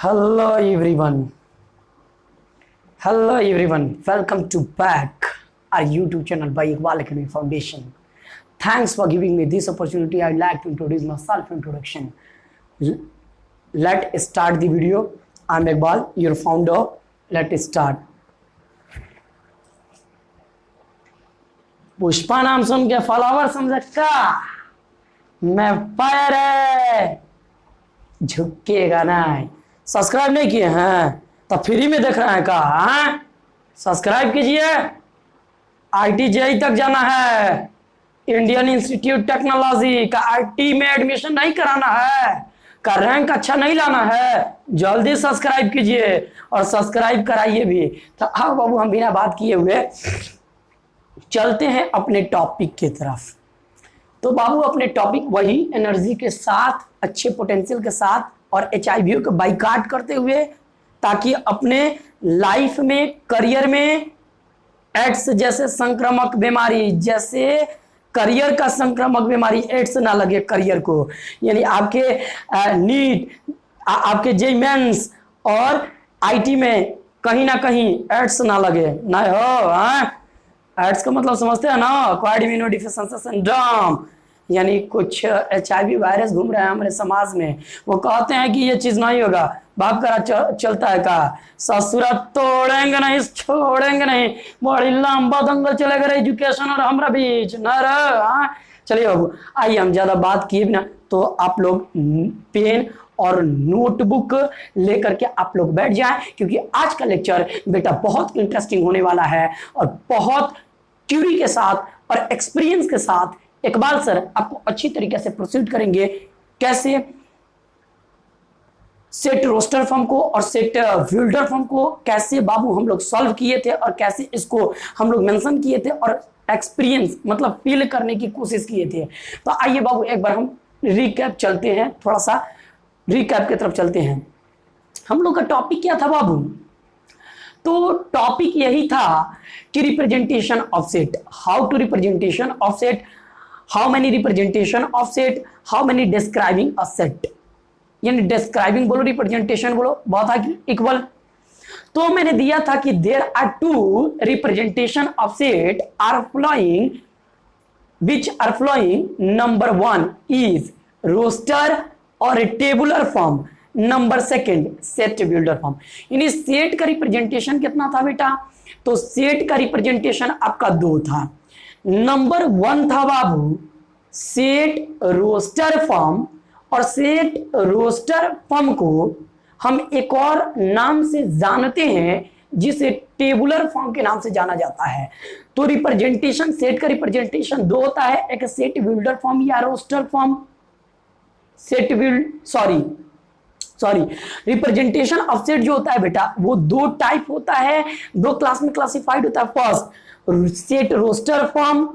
Hello everyone. Hello everyone. Welcome to back our YouTube channel by Iqbal Academy Foundation. Thanks for giving me this opportunity. I'd like to introduce my self-introduction. Let's start the video. I'm Iqbal, your founder. Let's start. Pushpa नाम सुन के follower समझ का मैं fire है झुकेगा नहीं। Subscribe नहीं किए हैं तो फ्री में देख रहे हैं का सब्सक्राइब कीजिए। IIT तक जाना है, इंडियन इंस्टीट्यूट टेक्नोलॉजी का IT में एडमिशन नहीं कराना है, का रैंक अच्छा नहीं लाना है, जल्दी सब्सक्राइब कीजिए और सब्सक्राइब कराइए भी। तो आओ बाबू हम बिना बात किए हुए चलते हैं अपने टॉपिक की तरफ। तो बाबू अपने टॉपिक वही एनर्जी के साथ, अच्छे पोटेंशियल के साथ और HIV को बाइकाट करते हुए, ताकि अपने लाइफ में, करियर में एड्स जैसे संक्रामक बीमारी, जैसे करियर का संक्रामक बीमारी एड्स ना लगे करियर को। यानी आपके नीट, आपके जेईई मेंस और IT में कहीं ना कहीं एड्स ना लगे ना हो। एड्स का मतलब समझते हैं ना, एक्वायर्ड इम्यूनोडेफिशिएंसी सिंड्रोम। यानी कुछ HIV वायरस घूम रहे हैं हमारे समाज में, वो कहते हैं कि ये चीज नहीं होगा, बाप करा चलता है का ससुरा तोड़ेंगे नहीं, छोड़ेंगे नहीं, बड़ी लंबा दंगल चलेगा एजुकेशन और हमारा बीच न। चलिए बाबू आइए हम ज्यादा बात किए बिना, तो आप लोग पेन और नोटबुक लेकर के आप लोग बैठ जाएं, क्योंकि आज का लेक्चर बेटा बहुत इंटरेस्टिंग होने वाला है और बहुत थ्योरी के साथ और एक्सपीरियंस के साथ इकबाल सर आपको अच्छी तरीके से प्रोसीड करेंगे। कैसे सेट रोस्टर फॉर्म को और सेट बिल्डर फॉर्म को कैसे बाबू हम लोग सॉल्व किए थे और कैसे इसको हम लोग मेंशन किए थे और एक्सपीरियंस मतलब फील करने की कोशिश किए थे। तो आइए बाबू एक बार हम रिकैप चलते हैं, थोड़ा सा रिकैप की तरफ चलते हैं। हम लोग का टॉपिक क्या था बाबू? तो टॉपिक यही था कि representation of set, how to representation of set, how many representation of set, how many describing a set. यानी डिस्क्राइबिंग बोलो, रिप्रेजेंटेशन बोलो, बहुत है इक्वल। तो मैंने दिया था कि there are two representation of set are following, which are following. Number 1 is roster और tabular form, number 2 set builder form. यानी सेट का रिप्रेजेंटेशन कितना था बेटा? तो सेट का रिप्रेजेंटेशन आपका 2 था। नंबर 1 था बाबू सेट रोस्टर फॉर्म, और सेट रोस्टर फॉर्म को हम एक और नाम से जानते हैं जिसे टेबुलर फॉर्म के नाम से जाना जाता है। तो रिप्रेजेंटेशन, सेट का रिप्रेजेंटेशन 2 होता है, एक सेट बिल्डर फॉर्म या roster form. Set build sorry representation of set जो होता है बेटा वो 2 टाइप होता है, 2 क्लास में क्लासिफाइड होता है। फर्स्ट सेट रोस्टर फॉर्म,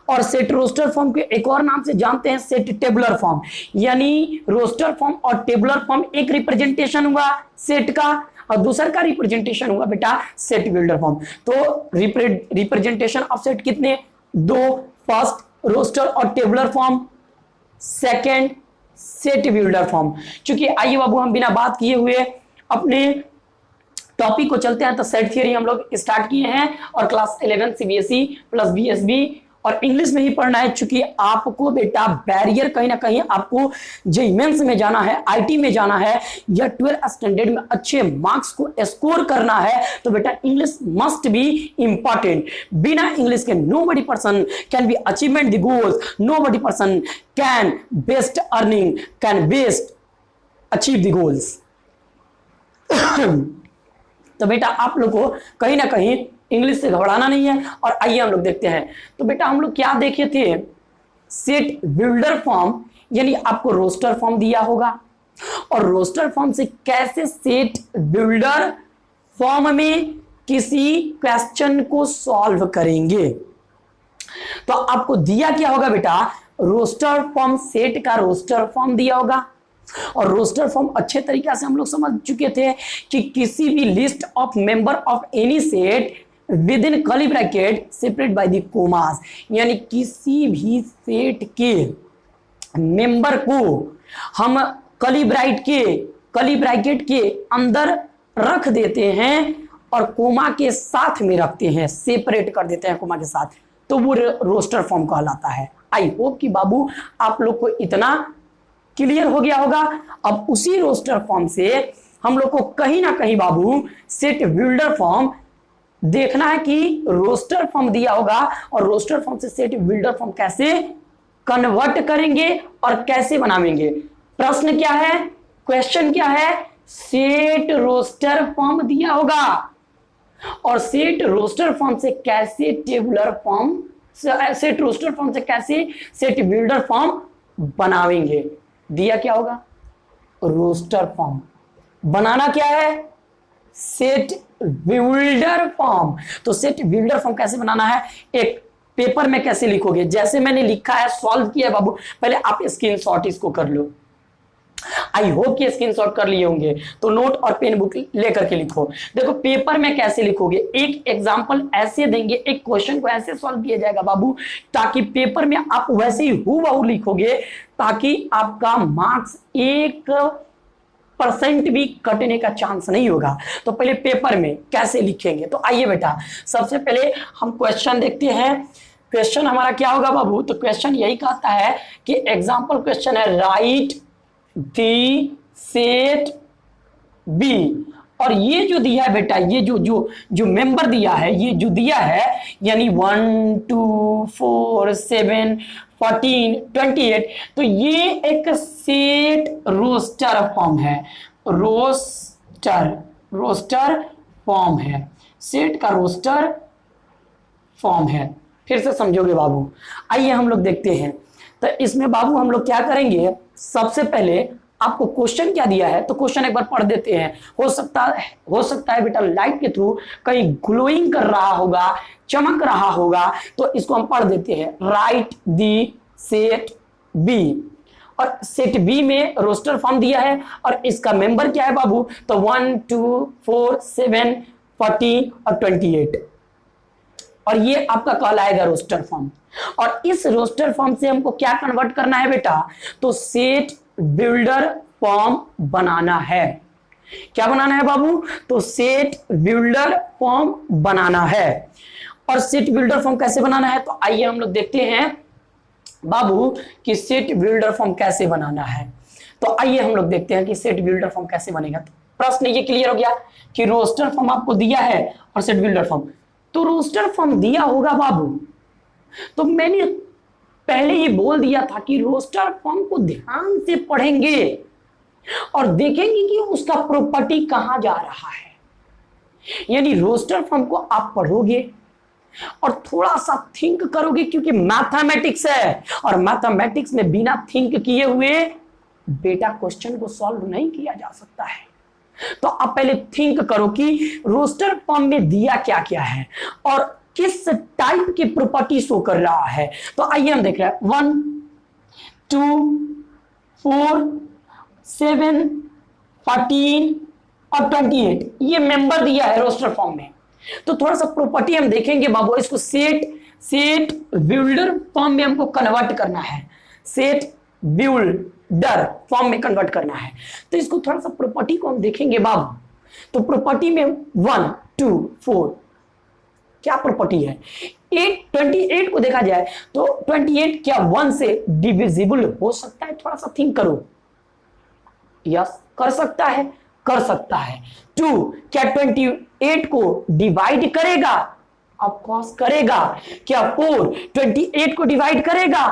और सेट रोस्टर फॉर्म के एक और नाम से जानते हैं सेट टेबुलर फॉर्म। यानी रोस्टर फॉर्म और टेबुलर फॉर्म एक रिप्रेजेंटेशन हुआ सेट का, और दूसरा का रिप्रेजेंटेशन हुआ बेटा सेट बिल्डर फॉर्म। तो रिप्रेजेंटेशन ऑफ सेट कितने? 2। फर्स्ट रोस्टर और tabular form, second set builder form. चूंकि आइए बाबू हम बिना बात किए हुए अपने टॉपिक को चलते हैं। तो सेट थियरी हम लोग स्टार्ट किए हैं और क्लास 11 CBSE प्लस BSB और इंग्लिश में ही पढ़ना है। चूंकि आपको बेटा बैरियर कहीं ना कहीं आपको जेईई मेंस में जाना है, IT में जाना है या 12th स्टैंडर्ड में अच्छे मार्क्स को स्कोर करना है, तो बेटा इंग्लिश मस्ट बी इंपॉर्टेंट। बिना इंग्लिश के nobody person can be achievement the goals, nobody person can best earning, can best achieve the goals. तो बेटा आप लोग को कहीं ना कहीं इंग्लिश से घबराना नहीं है। और आइए हम लोग देखते हैं। तो बेटा हम लोग क्या देखे थे? सेट बिल्डर फॉर्म, यानी आपको रोस्टर फॉर्म दिया होगा और रोस्टर फॉर्म से कैसे सेट बिल्डर फॉर्म में किसी क्वेश्चन को सॉल्व करेंगे। तो आपको दिया क्या होगा बेटा? रोस्टर फॉर्म, सेट का रोस्टर फॉर्म दिया होगा। और रोस्टर फॉर्म अच्छे तरीके से हम लोग समझ चुके थे कि किसी भी list of member of any set with in curly bracket separate by the commas. यानी किसी भी सेट के मेंबर को हम कर्ली ब्रैकेट के कली ब्रैकेट के अंदर रख देते हैं और कोमा के साथ में रखते हैं, सेपरेट कर देते हैं कोमा के साथ, तो वो रोस्टर फॉर्म कहलाता है। आई होप कि बाबू आप लोग को इतना क्लियर हो गया होगा। अब उसी रोस्टर फॉर्म से हम लोग को कहीं ना कहीं बाबू सेट बिल्डर फॉर्म देखना है कि रोस्टर फॉर्म दिया होगा और रोस्टर फॉर्म से सेट बिल्डर फॉर्म कैसे कन्वर्ट करेंगे और कैसे बनाएंगे। प्रश्न क्या है, क्वेश्चन क्या है, सेट रोस्टर फॉर्म दिया होगा और सेट रोस्टर फॉर्म से कैसे tabular form, set roster form से कैसे सेट बिल्डर फॉर्म बनाएंगे। दिया क्या होगा, रोस्टर फॉर्म, बनाना क्या है, सेट बिल्डर फॉर्म। तो सेट बिल्डर फॉर्म कैसे बनाना है, एक पेपर में कैसे लिखोगे, जैसे मैंने लिखा है, सॉल्व किया है बाबू, पहले आप स्क्रीनशॉट इसको कर लो। आई होप कि स्क्रीनशॉट कर लिए होंगे, तो नोट और पेन बुक लेकर के लिखो। देखो पेपर में कैसे लिखोगे, एक एग्जांपल ऐसे देंगे, एक क्वेश्चन को ऐसे सॉल्व किया जाएगा बाबू, ताकि पेपर में आप वैसे ही हूबहू लिखोगे, ताकि आपका मार्क्स 1% भी कटने का चांस नहीं होगा। तो पहले पेपर में कैसे लिखेंगे, तो आइए बेटा सबसे पहले हम क्वेश्चन देखते हैं। क्वेश्चन हमारा क्या होगा बाबू, तो क्वेश्चन यही कहता है कि एग्जांपल क्वेश्चन है, राइट दी सेट बी, और ये जो दिया है बेटा, ये जो जो जो मेंबर दिया है, ये जो दिया है यानी 1 2 4 7 14 28, तो ये एक सेट रोस्टर फॉर्म है, रोस्टर फॉर्म है, सेट का रोस्टर फॉर्म है। फिर से समझोगे बाबू, आइए हम लोग देखते हैं। तो इसमें बाबू हम लोग क्या करेंगे, सबसे पहले आपको क्वेश्चन क्या दिया है, तो क्वेश्चन एक बार पढ़ देते हैं। हो सकता है बेटा लाइट के थ्रू कहीं ग्लोइंग कर रहा होगा, चमक रहा होगा, तो इसको हम पढ़ देते हैं। राइट दी सेट बी, और सेट बी में रोस्टर फॉर्म दिया है और इसका मेंबर क्या है बाबू, तो 1 2 4 7 14 और 28, और ये आपका कहलाएगा रोस्टर फॉर्म। और इस रोस्टर फॉर्म से हमको क्या कन्वर्ट करना है बेटा, तो सेट बिल्डर फॉर्म बनाना है। क्या बनाना है बाबू, तो सेट बिल्डर फॉर्म बनाना है। और सेट बिल्डर फॉर्म कैसे बनाना है, तो आइए हम लोग देखते हैं बाबू कि सेट बिल्डर फॉर्म कैसे बनाना है। तो आइए हम लोग देखते हैं कि सेट बिल्डर फॉर्म कैसे बनेगा। तो प्रश्न ये क्लियर हो गया कि रोस्टर फॉर्म आपको दिया है और सेट बिल्डर फॉर्म, तो रोस्टर फॉर्म दिया होगा बाबू, तो मैंने पहले ही बोल दिया था कि रोस्टर फॉर्म को ध्यान से पढ़ेंगे और देखेंगे कि उसका प्रॉपर्टी कहां जा रहा है। यानी रोस्टर फॉर्म को आप पढ़ोगे और थोड़ा सा थिंक करोगे, क्योंकि मैथमेटिक्स है और मैथमेटिक्स में बिना थिंक किए हुए बेटा क्वेश्चन को सॉल्व नहीं किया जा सकता है। तो आप पहले थिंक करो कि रोस्टर फॉर्म में दिया क्या क्या है और किस टाइप की प्रॉपर्टी शो कर रहा है। तो आइए हम देख रहे हैं 1 2 4 7 14 और 28, ये मेंबर दिया है रोस्टर फॉर्म में। तो थोड़ा सा प्रॉपर्टी हम देखेंगे बाबू, इसको सेट बिल्डर फॉर्म में हमको कन्वर्ट करना है, सेट बिल्डर फॉर्म में कन्वर्ट करना है। तो इसको थोड़ा सा प्रॉपर्टी को हम देखेंगे बाबू। तो प्रॉपर्टी में 1 2 4 क्या प्रॉपर्टी है, 28 को देखा जाए तो 28 क्या 1 से डिविजिबल हो सकता है, थोड़ा सा थिंक करो। यस कर सकता है, कर सकता है। 2 क्या 28 को डिवाइड करेगा, ऑफ कोर्स करेगा। क्या 4 28 को डिवाइड करेगा,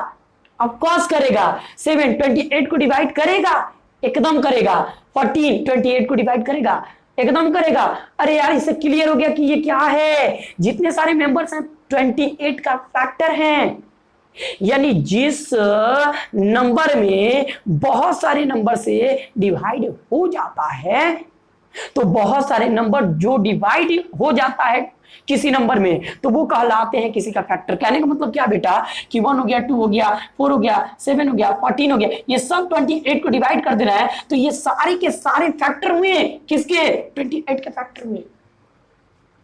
ऑफ कोर्स करेगा। 7 28 को डिवाइड करेगा, एकदम करेगा। 14 28 को डिवाइड करेगा, एकदम करेगा। अरे यार इससे क्लियर हो गया कि ये क्या है, जितने सारे मेंबर्स हैं 28 का फैक्टर हैं। यानी जिस नंबर में बहुत सारे नंबर से डिवाइड हो जाता है, तो बहुत सारे नंबर जो डिवाइड हो जाता है किसी नंबर में, तो वो कहलाते हैं किसी का फैक्टर। कहने का मतलब क्या बेटा कि 1 हो गया, 2 हो गया, 4 हो गया, 7 हो गया, 14 हो गया, ये सब 28 को डिवाइड कर देना है, तो ये सारे के सारे फैक्टर हुए किसके, 28 के फैक्टर हुए।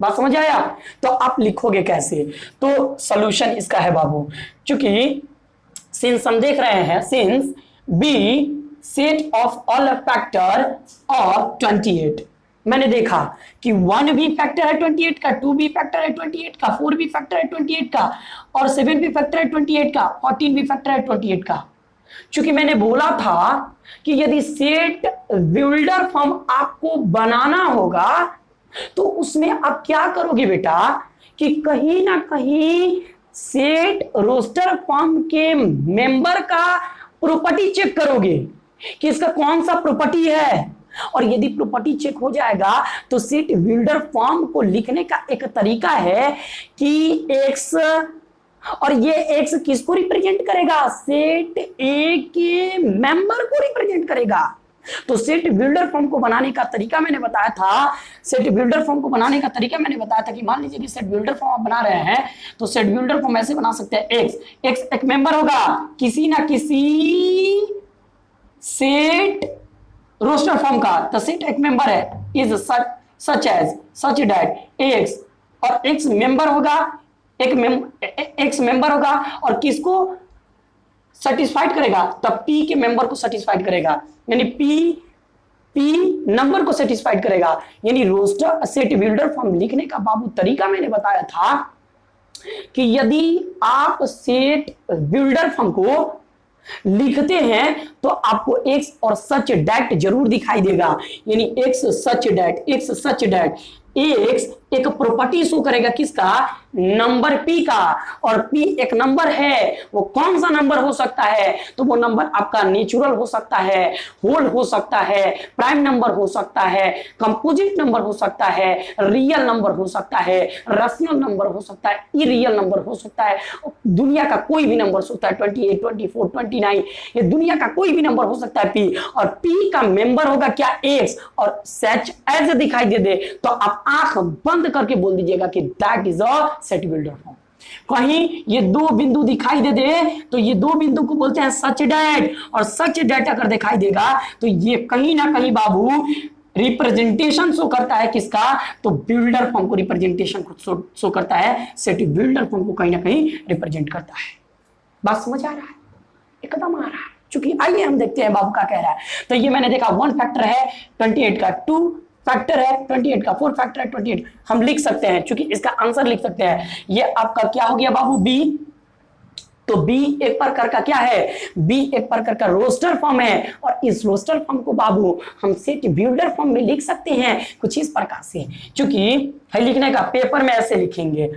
बात समझ आया। तो आप लिखोगे कैसे, तो सॉल्यूशन इसका है बाबू, क्योंकि सिंस हम देख रहे हैं since B set of all factor of 28। मैंने देखा कि 1 भी फैक्टर है 28 का, 2 भी फैक्टर है 28 का, 4 भी फैक्टर है 28 का, और 7 भी फैक्टर है 28 का, 14 भी फैक्टर है 28 का। चूंकि मैंने बोला था कि यदि सेट बिल्डर फॉर्म आपको बनाना होगा तो उसमें आप क्या करोगे बेटा कि कहीं ना कहीं सेट रोस्टर फॉर्म के मेंबर का प्रॉपर्टी चेक करोगे कि इसका कौन सा प्रॉपर्टी है, और यदि प्रॉपर्टी चेक हो जाएगा तो सेट बिल्डर फॉर्म को लिखने का एक तरीका है कि एक्स, और ये एक्स किसको रिप्रेजेंट करेगा, सेट ए के मेंबर को रिप्रेजेंट करेगा। तो सेट बिल्डर फॉर्म को बनाने का तरीका मैंने बताया था, सेट बिल्डर फॉर्म को बनाने का तरीका मैंने बताया था कि मान लीजिए कि सेट बिल्डर फॉर्म आप बना रहे हैं तो सेट बिल्डर फॉर्म ऐसे बना सकते हैं, एक्स एक मेंबर होगा किसी ना किसी सेट रोस्टर फॉर्म का, तो सेट एक मेंबर है is such as such that x, और एक्स मेंबर होगा, एक्स मेंबर होगा और किसको सेटिस्फाइड करेगा, तब पी के मेंबर को सेटिस्फाइड करेगा, यानी पी नंबर को सेटिस्फाइड करेगा। यानी रोस्टर सेट बिल्डर फॉर्म लिखने का बाबू तरीका मैंने बताया था कि यदि आप सेट बिल्डर फॉर्म को लिखते हैं तो आपको एक्स और सच डैट जरूर दिखाई देगा, यानी x such that, x such that, x एक प्रॉपर्टी शो करेगा किसका, नंबर पी का, और पी एक नंबर है, वो कौन सा नंबर हो सकता है, तो वो नंबर आपका नेचुरल हो सकता है, होल हो सकता है, प्राइम नंबर हो सकता है, कंपोजिट नंबर हो सकता है, रियल नंबर हो सकता है, रैशनल नंबर हो सकता है, इरियल नंबर हो सकता है, दुनिया का कोई भी नंबर हो सकता है, 28, 24, 29, ये दुनिया का कोई भी नंबर हो सकता है पी, और पी का मेंबर होगा क्या, एक्स, और सच एज दिखाई दे तो आप आंख बंद करके बोल दीजिएगा कि that is a set builder form. कहीं ये दो बिंदु दिखाई दे तो ये दो बिंदु को बोलते हैं सच डैट, और सच डैट अगर दिखाई देगा तो ये कहीं ना कहीं बाबू रिप्रेजेंटेशन शो करता है किसका, तो बिल्डर फॉर्म को रिप्रेजेंटेशन शो करता है, सेट बिल्डर फॉर्म को कहीं ना कहीं रिप्रेजेंट करता है। बात समझ आ रहा है, एकदम आ रहा है। चूंकि आइए हम देखते हैं बाबू का कह रहा है, तो ये मैंने देखा 1 फैक्टर है 28 का, 2 फैक्टर है 28 का, 4 फैक्टर है 28, हम लिख सकते हैं चूंकि इसका आंसर लिख सकते हैं। ये आपका क्या हो गया बाबू, बी, तो बी एक प्रकार का क्या है, बी एक प्रकार का रोस्टर फॉर्म है, और इस रोस्टर फॉर्म को बाबू हम सेट बिल्डर फॉर्म में लिख सकते हैं कुछ इस प्रकार से, चूंकि है लिखने का पेपर में ऐसे लिखेंगे,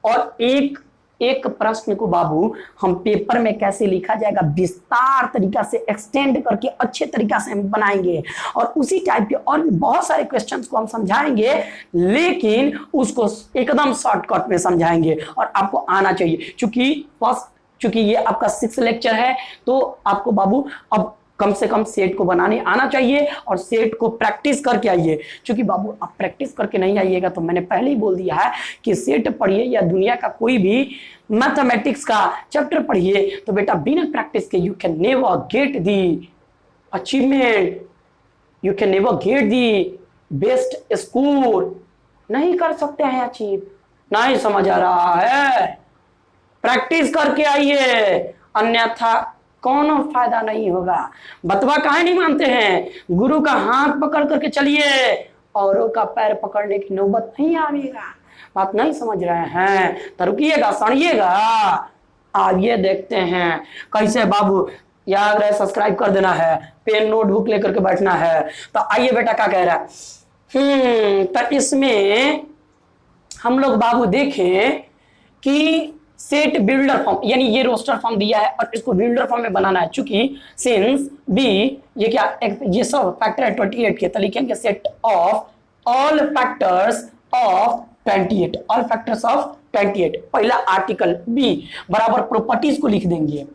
और एक प्रश्न को बाबू हम पेपर में कैसे लिखा जाएगा विस्तार तरीका से एक्सटेंड करके अच्छे तरीका से हम बनाएंगे, और उसी टाइप के और भी बहुत सारे क्वेश्चंस को हम समझाएंगे, लेकिन उसको एकदम शॉर्टकट में समझाएंगे और आपको आना चाहिए। चूंकि ये आपका 6 लेक्चर है तो आपको बाबू अब कम से कम सेट को बनाने आना चाहिए और सेट को प्रैक्टिस करके आइए। क्योंकि बाबू आप प्रैक्टिस करके नहीं आइएगा तो मैंने पहले ही बोल दिया है कि सेट पढ़िए या दुनिया का कोई भी मैथमेटिक्स का चैप्टर पढ़िए तो बेटा बिना प्रैक्टिस के you can never get the achievement, you can never get the best score, नहीं कर सकते हैं अचीव। नहीं समझ आ रहा है, प्रैक्टिस करके आइए, अन्यथा कोनो फायदा नहीं होगा। बतवा काहे नहीं मानते हैं, गुरु का हाथ पकड़ करके चलिए, औरों का पैर पकड़ने की नौबत नहीं आएगा। बात नहीं समझ रहे हैं तो रुकिएगा, सड़िएगा। आइए देखते हैं कैसे बाबू, याद रहे सब्सक्राइब कर देना है, पेन नोटबुक लेकर के बैठना है। तो आइए बेटा क्या कह रहा है, तो इसमें हम लोग बाबू देखें कि सेट बिल्डर फॉर्म, यानी ये रोस्टर फॉर्म दिया है और इसको बिल्डर फॉर्म में बनाना है। चूंकि सिंस बी ये क्या ये सब फैक्टर है 28 के, तो लिखेंगे set of all factors of 28, all factors of 28। पहला आर्टिकल बी बराबर प्रॉपर्टीज को लिख देंगे,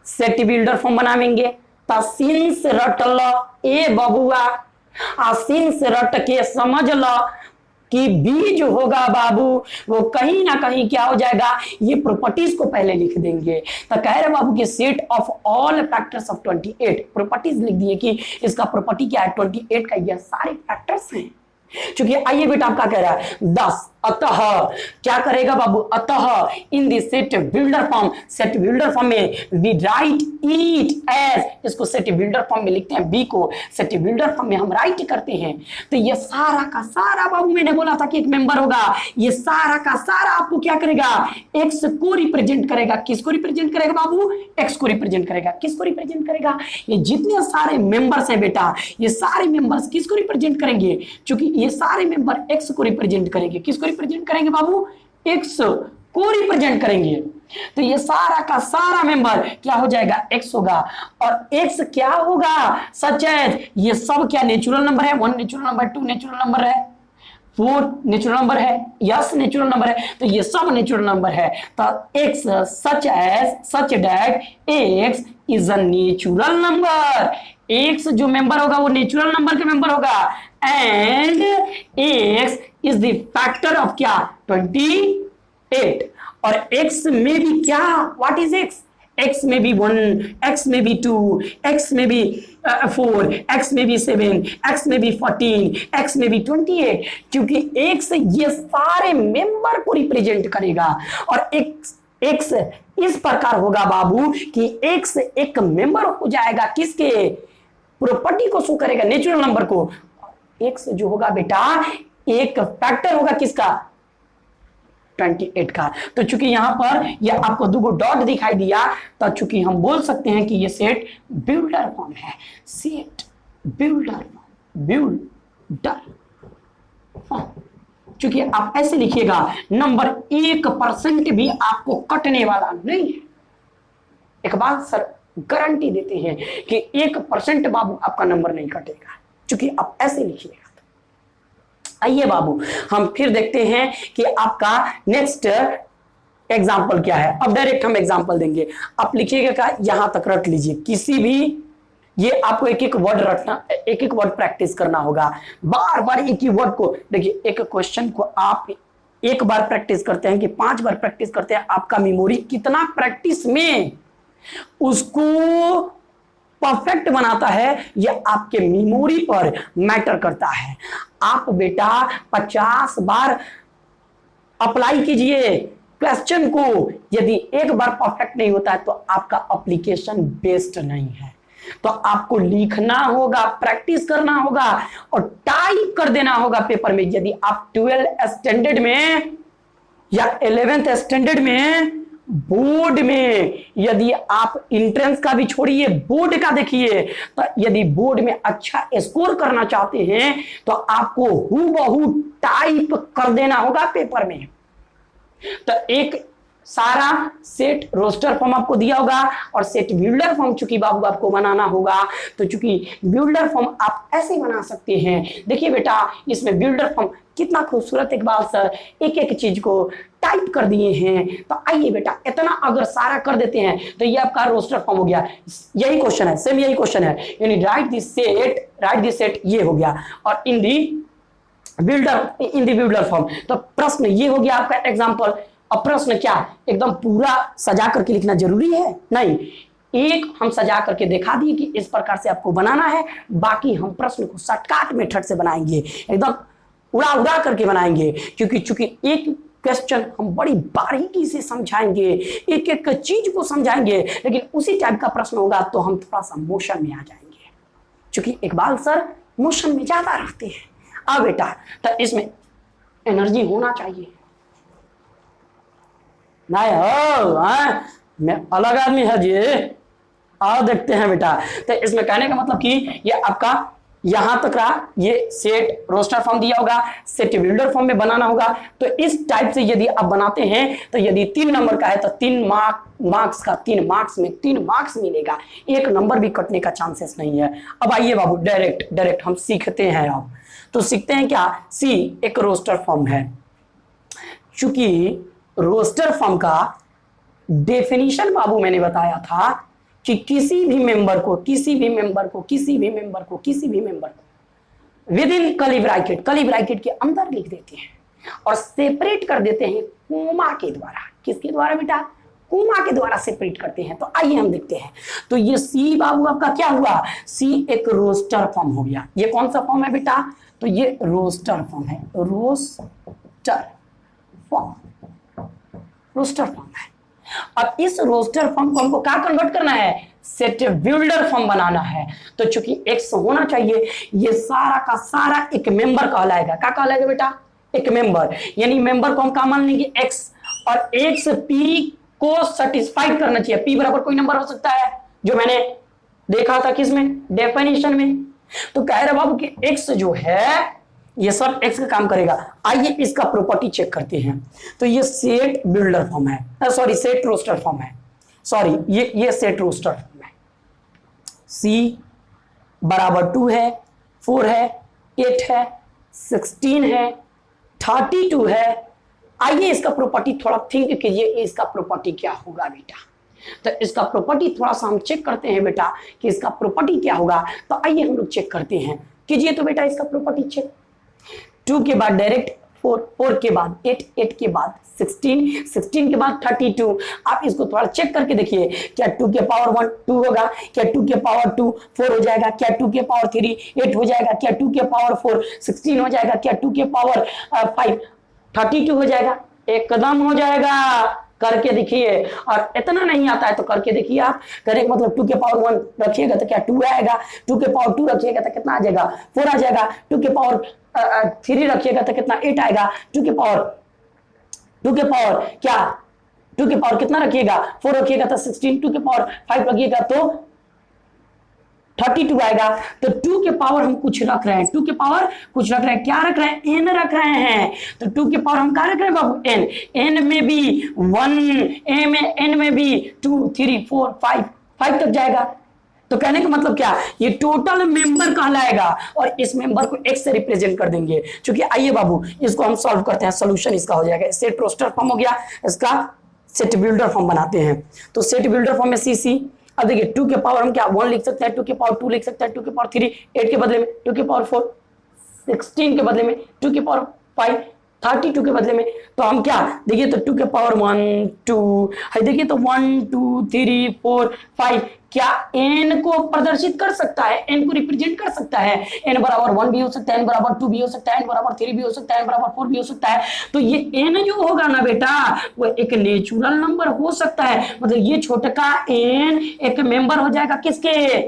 सेट बिल्डर फॉर्म बनावेंगे। तो सिंस रट लो ए बबुआ, सिंस रट के समझ लो कि बी जो होगा बाबू वो कहीं ना कहीं क्या हो जाएगा, ये प्रॉपर्टीज को पहले लिख देंगे। तो कह रहे बाबू कि set of all factors of 28, properties लिख दिए कि इसका प्रॉपर्टी क्या है 28 का, ये सारे फैक्टर्स हैं। क्योंकि आइए बेटा आपका कह रहा है 10, अतः क्या करेगा बाबू, अतः in the set builder form, set builder form में वी राइट इट एज, इसको सेट बिल्डर फॉर्म में लिखते हैं, बी को सेट बिल्डर फॉर्म में हम राइट करते हैं। तो ये सारा का सारा बाबू, मैंने बोला था कि एक मेंबर होगा, ये सारा का सारा आपको क्या करेगा, एक्स को रिप्रेजेंट करेगा। किसको रिप्रेजेंट करेगा बाबू, एक्स को रिप्रेजेंट करेगा। किसको रिप्रेजेंट करेगा, ये जितने सारे मेंबर्स हैं बेटा, ये सारे मेंबर्स किसको रिप्रेजेंट करेंगे, क्योंकि ये सारे मेंबर एक्स को रिप्रेजेंट करेंगे। किसको रिप्रेजेंट करेंगे बाबू, एक्स को रिप्रेजेंट करेंगे। तो ये सारा का सारा मेंबर क्या हो जाएगा, एक्स होगा। और एक्स क्या होगा, सच एज, ये सब क्या नेचुरल नंबर है, 1 नेचुरल नंबर, 2 नेचुरल नंबर है, 4 नेचुरल नंबर है, यस नेचुरल नंबर है, तो ये सब नेचुरल नंबर है। तो x such as, such that x is a natural number. X जो मेंबर होगा वो नेचुरल नंबर का मेंबर होगा। And x is the factor of क्या, 28। और एक्स में भी क्या, व्हाट इज एक्स, x में भी 1, x में भी 2, x में भी 4, x में भी 7, x में भी 14, x में भी 28, क्योंकि x ये सारे मेंबर को रिप्रेजेंट करेगा। और x इस प्रकार होगा बाबू कि x एक मेंबर हो जाएगा, किसके, प्रॉपर्टी को शो करेगा, नेचुरल नंबर को। x जो होगा बेटा एक फैक्टर होगा किसका, 28 का। तो चूंकि यहां पर ये आपको दो डॉट दिखाई दिया, तो चूंकि हम बोल सकते हैं कि ये सेट बिल्डर फॉर्म है, सेट बिल्डर फॉर्म। चूंकि आप ऐसे लिखिएगा, नंबर 1% भी आपको कटने वाला नहीं है। एक बात सर गारंटी देते हैं कि 1% बाबू आपका नंबर नहीं कटेगा, चूंकि आप ऐसे लिखिएगा। आइए बाबू हम फिर देखते हैं कि आपका नेक्स्ट एग्जाम्पल क्या है। अब डायरेक्ट हम एग्जाम्पल देंगे, आप लिखिएगा का यहां तक रट लीजिए, किसी भी, ये आपको एक एक वर्ड रटना, एक एक वर्ड प्रैक्टिस करना होगा, बार बार एक ही वर्ड को। देखिए एक क्वेश्चन को आप एक बार प्रैक्टिस करते हैं कि 5 बार प्रैक्टिस करते हैं, आपका मेमोरी कितना प्रैक्टिस में उसको परफेक्ट बनाता है, यह आपके मेमोरी पर मैटर करता है। आप बेटा 50 बार अप्लाई कीजिए क्वेश्चन को, यदि एक बार परफेक्ट नहीं होता है तो आपका एप्लीकेशन बेस्ट नहीं है। तो आपको लिखना होगा, प्रैक्टिस करना होगा और टाइप कर देना होगा पेपर में। यदि आप 12th स्टैंडर्ड में या 11th स्टैंडर्ड में, बोर्ड में, यदि आप इंट्रेंस का भी छोड़िए, बोर्ड का देखिए, तो यदि बोर्ड में अच्छा स्कोर करना चाहते हैं तो आपको हूबहू टाइप कर देना होगा पेपर में। तो एक सारा सेट रोस्टर फॉर्म आपको दिया होगा और सेट बिल्डर फॉर्म चूंकि बाबू आपको बनाना होगा, तो चूंकि बिल्डर फॉर्म आप ऐसे बना सकते हैं। देखिए बेटा इसमें बिल्डर फॉर्म कितना खूबसूरत, एक बार सर एक एक चीज को टाइप कर दिए हैं। तो आइए बेटा इतना अगर सारा कर देते हैं तो ये आपका रोस्टर फॉर्म हो गया। यही क्वेश्चन है, सेम यही क्वेश्चन है, यानी राइट दिस सेट ये हो गया, और इन दी बिल्डर फॉर्म। तो प्रश्न ये हो गया आपका एग्जाम्पल। अब प्रश्न क्या एकदम पूरा सजा करके लिखना जरूरी है नहीं, एक हम सजा करके दिखा दिए कि इस प्रकार से आपको बनाना है, बाकी हम प्रश्न को शॉर्टकट मेथड से बनाएंगे, एकदम उड़ा करके बनाएंगे। क्योंकि चूंकि एक क्वेश्चन हम बड़ी बारीकी से समझाएंगे, एक एक चीज को समझाएंगे, लेकिन उसी टाइप का प्रश्न होगा तो हम थोड़ा सा मोशन में आ जाएंगे, क्योंकि इकबाल सर मोशन में ज्यादा रहते हैं। अब बेटा तो इसमें एनर्जी होना चाहिए, नहीं हो मैं अलग आदमी है जी। आओ देखते हैं बेटा। तो इसमें कहने का मतलब कि ये आपका यहां तक रहा, ये सेट रोस्टर फॉर्म दिया होगा, सेट बिल्डर फॉर्म में बनाना होगा। तो इस टाइप से यदि आप बनाते हैं तो यदि 3 नंबर का है तो 3 मार्क्स का 3 मार्क्स में 3 मार्क्स मिलेगा, एक नंबर भी कटने का चांसेस नहीं है। अब आइए बाबू डायरेक्ट हम सीखते हैं। अब तो सीखते हैं क्या, सी एक रोस्टर फॉर्म है। चूंकि रोस्टर फॉर्म का डेफिनेशन बाबू मैंने बताया था कि किसी भी मेंबर को विद इन कर्ली ब्रैकेट के अंदर लिख देते हैं और सेपरेट कर देते हैं कोमा के द्वारा। किसके द्वारा बेटा, कोमा के द्वारा सेपरेट करते हैं। तो आइए हम देखते हैं। तो ये सी बाबू आपका क्या हुआ, सी एक रोस्टर फॉर्म हो गया। ये कौन सा फॉर्म है बेटा, तो ये रोस्टर फॉर्म है, रोस्टर। फॉर्म, रोस्टर फॉर्म है। अब इस रोस्टर फॉर्म को हमको क्या कन्वर्ट करना है, सेट बिल्डर फॉर्म बनाना है। तो चूंकि एक्स होना चाहिए, ये सारा का सारा एक मेंबर कहलाएगा। क्या कहलाएगा बेटा, एक मेंबर। यानी मेंबर को हम क्या मान लेंगे, एक्स, और एक्स पी को सेटिस्फाइड करना चाहिए। पी बराबर कोई नंबर हो सकता है, जो मैंने देखा था किसमें, डेफिनेशन में। तो कह रहे बाबू कि एक्स जो है ये सब एक्स का काम करेगा। आइए इसका प्रॉपर्टी चेक करते हैं। तो ये सेट बिल्डर फॉर्म है, सॉरी सेट रोस्टर फॉर्म है, सॉरी ये सेट रोस्टर फॉर्म है। सी बराबर 2 है, 4 है, 8 है, 16 है, 32 है। आइए इसका प्रॉपर्टी थोड़ा थिंक कीजिए, इसका प्रॉपर्टी क्या होगा बेटा। तो इसका प्रॉपर्टी थोड़ा सा हम चेक करते हैं बेटा कि इसका प्रॉपर्टी क्या होगा। तो आइए हम लोग चेक करते हैं, कीजिए तो बेटा इसका प्रॉपर्टी चेक। 2 के बाद डायरेक्ट 4, 4 के बाद 8, 8 के बाद 16, 16 के बाद 32। आप इसको थोड़ा चेक करके देखिए, क्या 2 के पावर 1 2 होगा, क्या 2 के पावर 2 4 हो जाएगा, क्या 2 के पावर 3 8 हो जाएगा, क्या 2 के पावर 4 16 हो जाएगा, क्या 2 के पावर 5 32 हो जाएगा। एकदम हो जाएगा, करके देखिए। और इतना नहीं आता है तो करके देखिए आप। करें मतलब 2 के पावर 1 रखिएगा तो क्या 2 आएगा, 2 के पावर 2 रखिएगा तो कितना आ जाएगा, 4 आ जाएगा, 2 के पावर 3 रखिएगा तो कितना 8 आएगा, 2 के पावर क्या 2 के पावर कितना रखिएगा 4 रखिएगा तो 16, 2 के पावर 5 रखिएगा तो 32 आएगा। तो 2 के पावर हम कुछ रख रहे हैं, 2 के पावर कुछ रख रहे हैं, क्या रख रहे हैं, n रख रहे हैं। तो 2 के पावर हम क्या रख रहे हैं बाबू, n में भी 1, n में भी 2 3 4 5 तक जाएगा। तो कहने का मतलब क्या, ये टोटल मेंबर कहलाएगा और इस मेंबर को x से रिप्रेजेंट कर देंगे। क्योंकि आइए बाबू इसको हम सॉल्व करते हैं, सोल्यूशन इसका हो जाएगा। सेट रोस्टर फॉर्म हो गया, इसका सेट बिल्डर फॉर्म बनाते हैं। तो सेट बिल्डर फॉर्म में सी अब देखिए 2 के पावर हम क्या 1 लिख सकते हैं, 2 के पावर 2 लिख सकते हैं, 2 के पावर 3 8 के बदले में, 2 के पावर 4 16 के बदले में, 2 के पावर 5 32 के बदले में। तो हम क्या देखिए, तो 2 के पावर 1 2 है, देखिए तो 1 2 3 4 5 क्या n को प्रदर्शित कर सकता है, n को रिप्रेजेंट कर सकता है। n बराबर 1 भी हो सकता है, n बराबर 2 भी हो सकता है, n बराबर 3 भी हो सकता है, n बराबर 4 भी हो सकता है। तो ये n जो होगा ना बेटा वो एक नेचुरल नंबर हो सकता है। मतलब ये छोटा n एक मेंबर हो जाएगा किसके,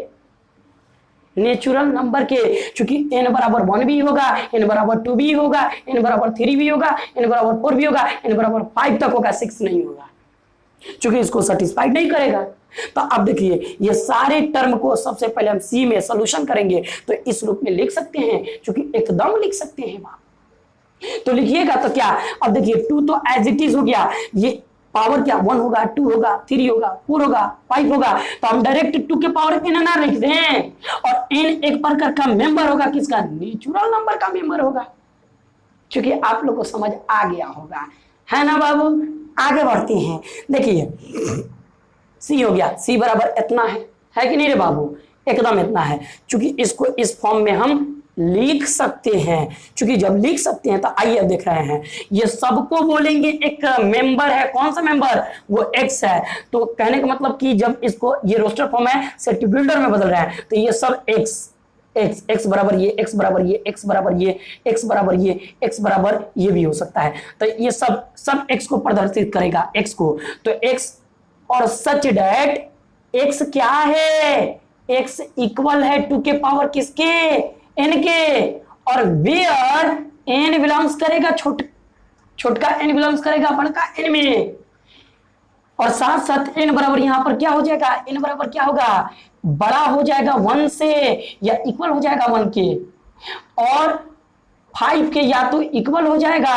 नेचुरल नंबर के। क्योंकि n बराबर 1 भी होगा, n बराबर 2 भी होगा, n बराबर 3 भी होगा, n बराबर 4 भी होगा, n बराबर 5 तक होगा, 6 नहीं होगा क्योंकि इसको सेटिस्फाइड नहीं करेगा। तो अब देखिए ये सारे टर्म को सबसे पहले हम सी में सॉल्यूशन करेंगे। तो इस रूप में लिख सकते हैं, क्योंकि एकदम लिख सकते हैं बाप। तो लिखिएगा तो क्या, अब देखिए 2 तो एज इट इज हो गया, ये पावर क्या 1 होगा 2 होगा 3 होगा 4 होगा 5 होगा। तो हम डायरेक्ट 2 के पावर n ना लिख दें, और n एक प्रकार का मेंबर होगा, किसका, नेचुरल नंबर का मेंबर होगा। क्योंकि आप लोग को समझ आ गया होगा, है ना बाबू। आगे बढ़ते हैं, देखिए सी हो गया, सी बराबर इतना है कि नहीं रे बाबू, एकदम इतना है। क्योंकि इसको इस फॉर्म में हम लिख सकते हैं। क्योंकि जब लिख सकते हैं तो आइए देख रहे हैं, ये सबको बोलेंगे एक मेंबर है। कौन सा मेंबर, वो एक्स है। तो कहने का मतलब कि जब इसको ये रोस्टर फॉर्म है सेट बिल्डर में बदल रहे हैं तो ये सब एक्स बराबर ये, एक्स बराबर ये, एक्स बराबर ये, एक्स बराबर ये, एक्स बराबर ये भी हो सकता है। तो ये सब एक्स को प्रदर्शित करेगा, एक्स को। तो एक्स और सच डैट एक्स क्या है, एक्स इक्वल है 2 के पावर किसके, n के। और वेयर n बिलोंग्स करेगा छोटका n बिलोंग्स करेगा बड़का n में। और साथ साथ n बराबर यहां पर क्या हो जाएगा, n बराबर क्या होगा, बड़ा हो जाएगा 1 से या इक्वल हो जाएगा 1 के, और 5 के या तो इक्वल हो जाएगा,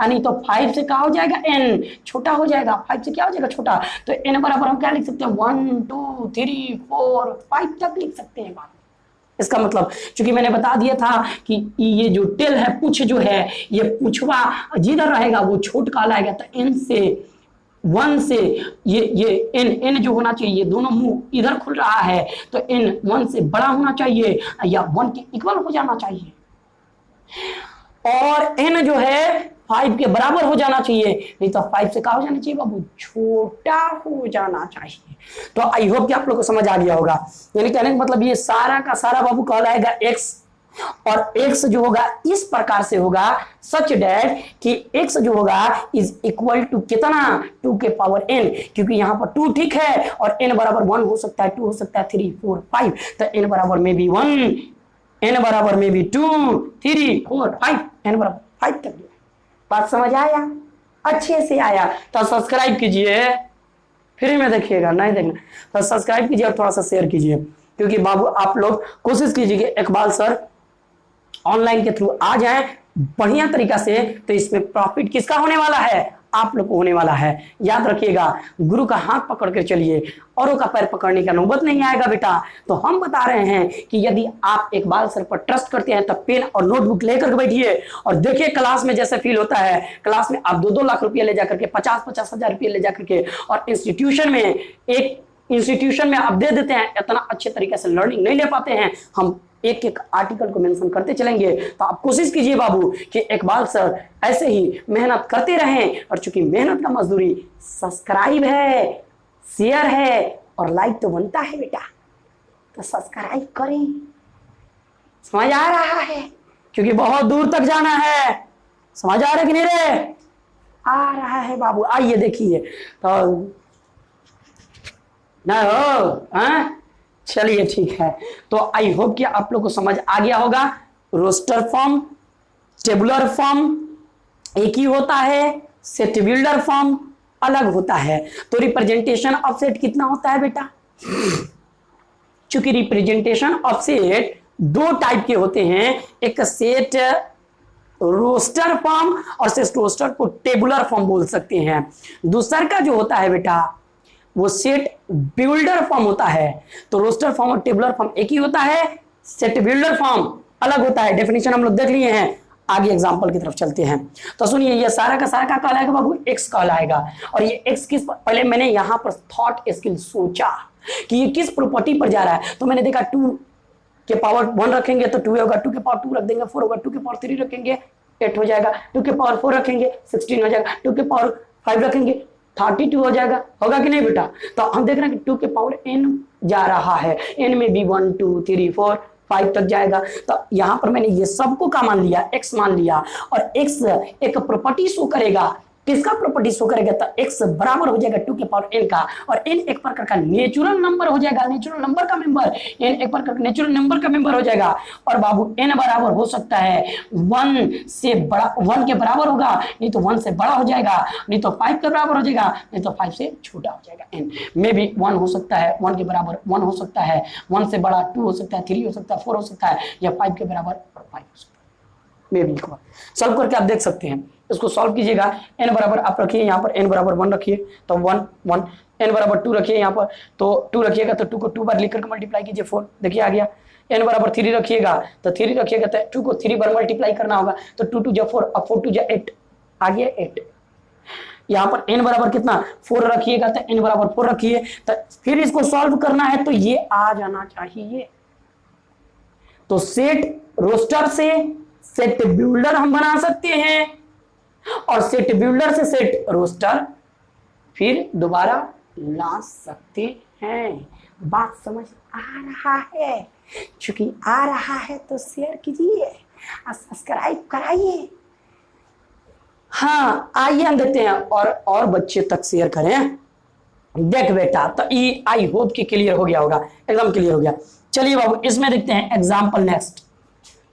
यानी तो 5 से क्या हो जाएगा, n छोटा हो जाएगा, 5 से क्या हो जाएगा, छोटा। तो n बराबर हम क्या लिख सकते हैं 1 2 3 4 5 तक लिख सकते हैं बात। इसका मतलब चूंकि मैंने बता दिया था कि ये जो टेल है, पूछ जो है, ये पूछवा जिधर रहेगा वो छोट कहलाएगा। तो n से 1 से ये n जो होना चाहिए, ये दोनों मुंह इधर खुल रहा है तो n 1 से बड़ा होना चाहिए या 1 के इक्वल हो जाना चाहिए, और n जो है 5 के बराबर हो जाना चाहिए। नहीं तो 5 से क्या हो जाना चाहिए बाबू, छोटा हो जाना चाहिए। तो आई होप कि आप लोग को समझ आ गया होगा। यानी कहने का मतलब ये सारा का सारा बाबू कहलाएगा x, और x जो होगा इस प्रकार से होगा सच डैट कि x जो होगा इज इक्वल टू कितना 2 के पावर n, क्योंकि यहां पर 2 ठीक है और n बराबर 1 हो सकता है, 2 हो सकता है, 3 4 5, तो n बराबर में भी 1, n बराबर में भी 2 3 4 5, n बराबर 5 तक। बात समझ आया? अच्छे से आया तो सब्सक्राइब कीजिए, फ्री में देखिएगा, नहीं देखना तो सब्सक्राइब कीजिए और थोड़ा सा शेयर कीजिए, क्योंकि बाबू आप लोग कोशिश कीजिए कि इकबाल सर ऑनलाइन के थ्रू आ जाए बढ़िया तरीका से, तो इसमें प्रॉफिट किसका होने वाला है? आप लोग को होने वाला है। याद रखिएगा, गुरु का हाथ पकड़ कर चलिए, औरों का पैर पकड़ने का नौबत नहीं आएगा बेटा। तो हम बता रहे हैं कि यदि आप इकबाल सर पर ट्रस्ट करते हैं तब पेन और नोटबुक लेकर बैठिए और देखिए क्लास में जैसे फील होता है। क्लास में आप 2-2 लाख रुपया ले जाकर के, 50-50 हजार रुपये ले जाकर के, और इंस्टीट्यूशन में आप दे देते हैं, इतना अच्छे तरीके से लर्निंग नहीं ले पाते हैं। हम एक एक आर्टिकल को मेंशन करते चलेंगे, तो आप कोशिश कीजिए बाबू कि इकबाल सर ऐसे ही मेहनत करते रहें, और चूंकि मेहनत का मजदूरी सब्सक्राइब है, शेयर है और लाइक तो बनता है बेटा, तो सब्सक्राइब करें। समझ आ रहा है? क्योंकि बहुत दूर तक जाना है। समझ आ रहा है कि नहीं रे? आ रहा है बाबू। आइए देखिए तो ना हो, चलिए ठीक है। तो आई होप कि आप लोग को समझ आ गया होगा। रोस्टर फॉर्म, टेबुलर फॉर्म एक ही होता है, सेट बिल्डर फॉर्म अलग होता है। तो रिप्रेजेंटेशन ऑफ सेट कितना होता है बेटा? चूंकि रिप्रेजेंटेशन ऑफ सेट 2 टाइप के होते हैं, एक सेट रोस्टर फॉर्म और सेट रोस्टर को टेबुलर फॉर्म बोल सकते हैं। दूसरा का जो होता है बेटा वो सेट बिल्डर फॉर्म होता है। तो रोस्टर फॉर्म और टेबुलर फॉर्म एक ही होता है, सेट बिल्डर फॉर्म अलग होता है। डेफिनेशन हम लोग देख लिए हैं, आगे एग्जांपल की तरफ चलते हैं। तो सुनिए, ये सारा का सारा क्या कहलाएगा बाबू? एक्स कहलाएगा। और ये एक्स किस, पहले मैंने यहां पर थॉट स्किल सोचा कि ये किस प्रॉपर्टी पर जा रहा है। तो मैंने देखा 2 के पावर 1 रखेंगे तो 2 होगा, 2 के पावर 2 रख देंगे 4 होगा, 2 के पावर 3 रखेंगे 8 हो जाएगा, 2 के पावर 4 रखेंगे 16 हो जाएगा, 2 के पावर 5 रखेंगे 32 हो जाएगा। होगा कि नहीं बेटा? तो हम देख रहे हैं कि 2 के पावर n जा रहा है, n में भी 1 2 3 4 5 तक जाएगा। तो यहां पर मैंने ये सबको का मान लिया, x मान लिया, और x एक प्रॉपर्टी शो करेगा। किसका प्रॉपर्टी शो करेगा? तो x बराबर हो जाएगा 2 के पावर n का, और n एक प्रकार का नेचुरल नंबर हो जाएगा, नेचुरल नंबर का मेंबर, n एक प्रकार का नेचुरल नंबर का मेंबर हो जाएगा। और बाबू n बराबर हो सकता है 1 से बड़ा, 1 के बराबर होगा, नहीं तो 1 से बड़ा हो जाएगा, नहीं तो 5 के बराबर हो जाएगा, नहीं तो 5 से छोटा हो जाएगा। n में भी 1 हो सकता है, 1 के बराबर 1 हो सकता है, 1 से बड़ा 2 हो सकता है, 3 हो सकता है, 4 हो सकता है, या 5 के बराबर 5 हो सकता है। में भी सॉल्व करके आप देख सकते हैं। इसको सॉल्व कीजिएगा। n बराबर आप रखिए, यहाँ पर n बराबर 1 रखिए तो 1 1, n बराबर 2 रखिए यहाँ पर, तो 2 रखिएगा तो 2 को 2 बार लिख करके मल्टीप्लाई कीजिए 4, देखिए आ गया। n बराबर 3 रखिएगा तो 3 रखिएगा तो 2 को 3 बार मल्टीप्लाई करना होगा, तो 2 2 जा 4, अब 4 2 जा 8, आ गया 8। यहाँ पर n बराबर कितना 4 रखिएगा तो n बराबर 4 रखिए, तो फिर इसको सॉल्व करना है तो ये आ जाना चाहिए। तो सेट रोस्टर से सेट बिल्डर हम बना सकते हैं, और सेट बिल्डर से सेट रोस्टर फिर दोबारा ला सकते हैं। बात समझ आ रहा है? चूंकि आ रहा है तो शेयर कीजिए और सब्सक्राइब कराइए। हाँ आइए हम देखते हैं, और बच्चे तक शेयर करें। देख बेटा, तो ये आई होप कि क्लियर हो गया होगा, एकदम क्लियर हो गया। चलिए बाबू इसमें देखते हैं एग्जाम्पल नेक्स्ट।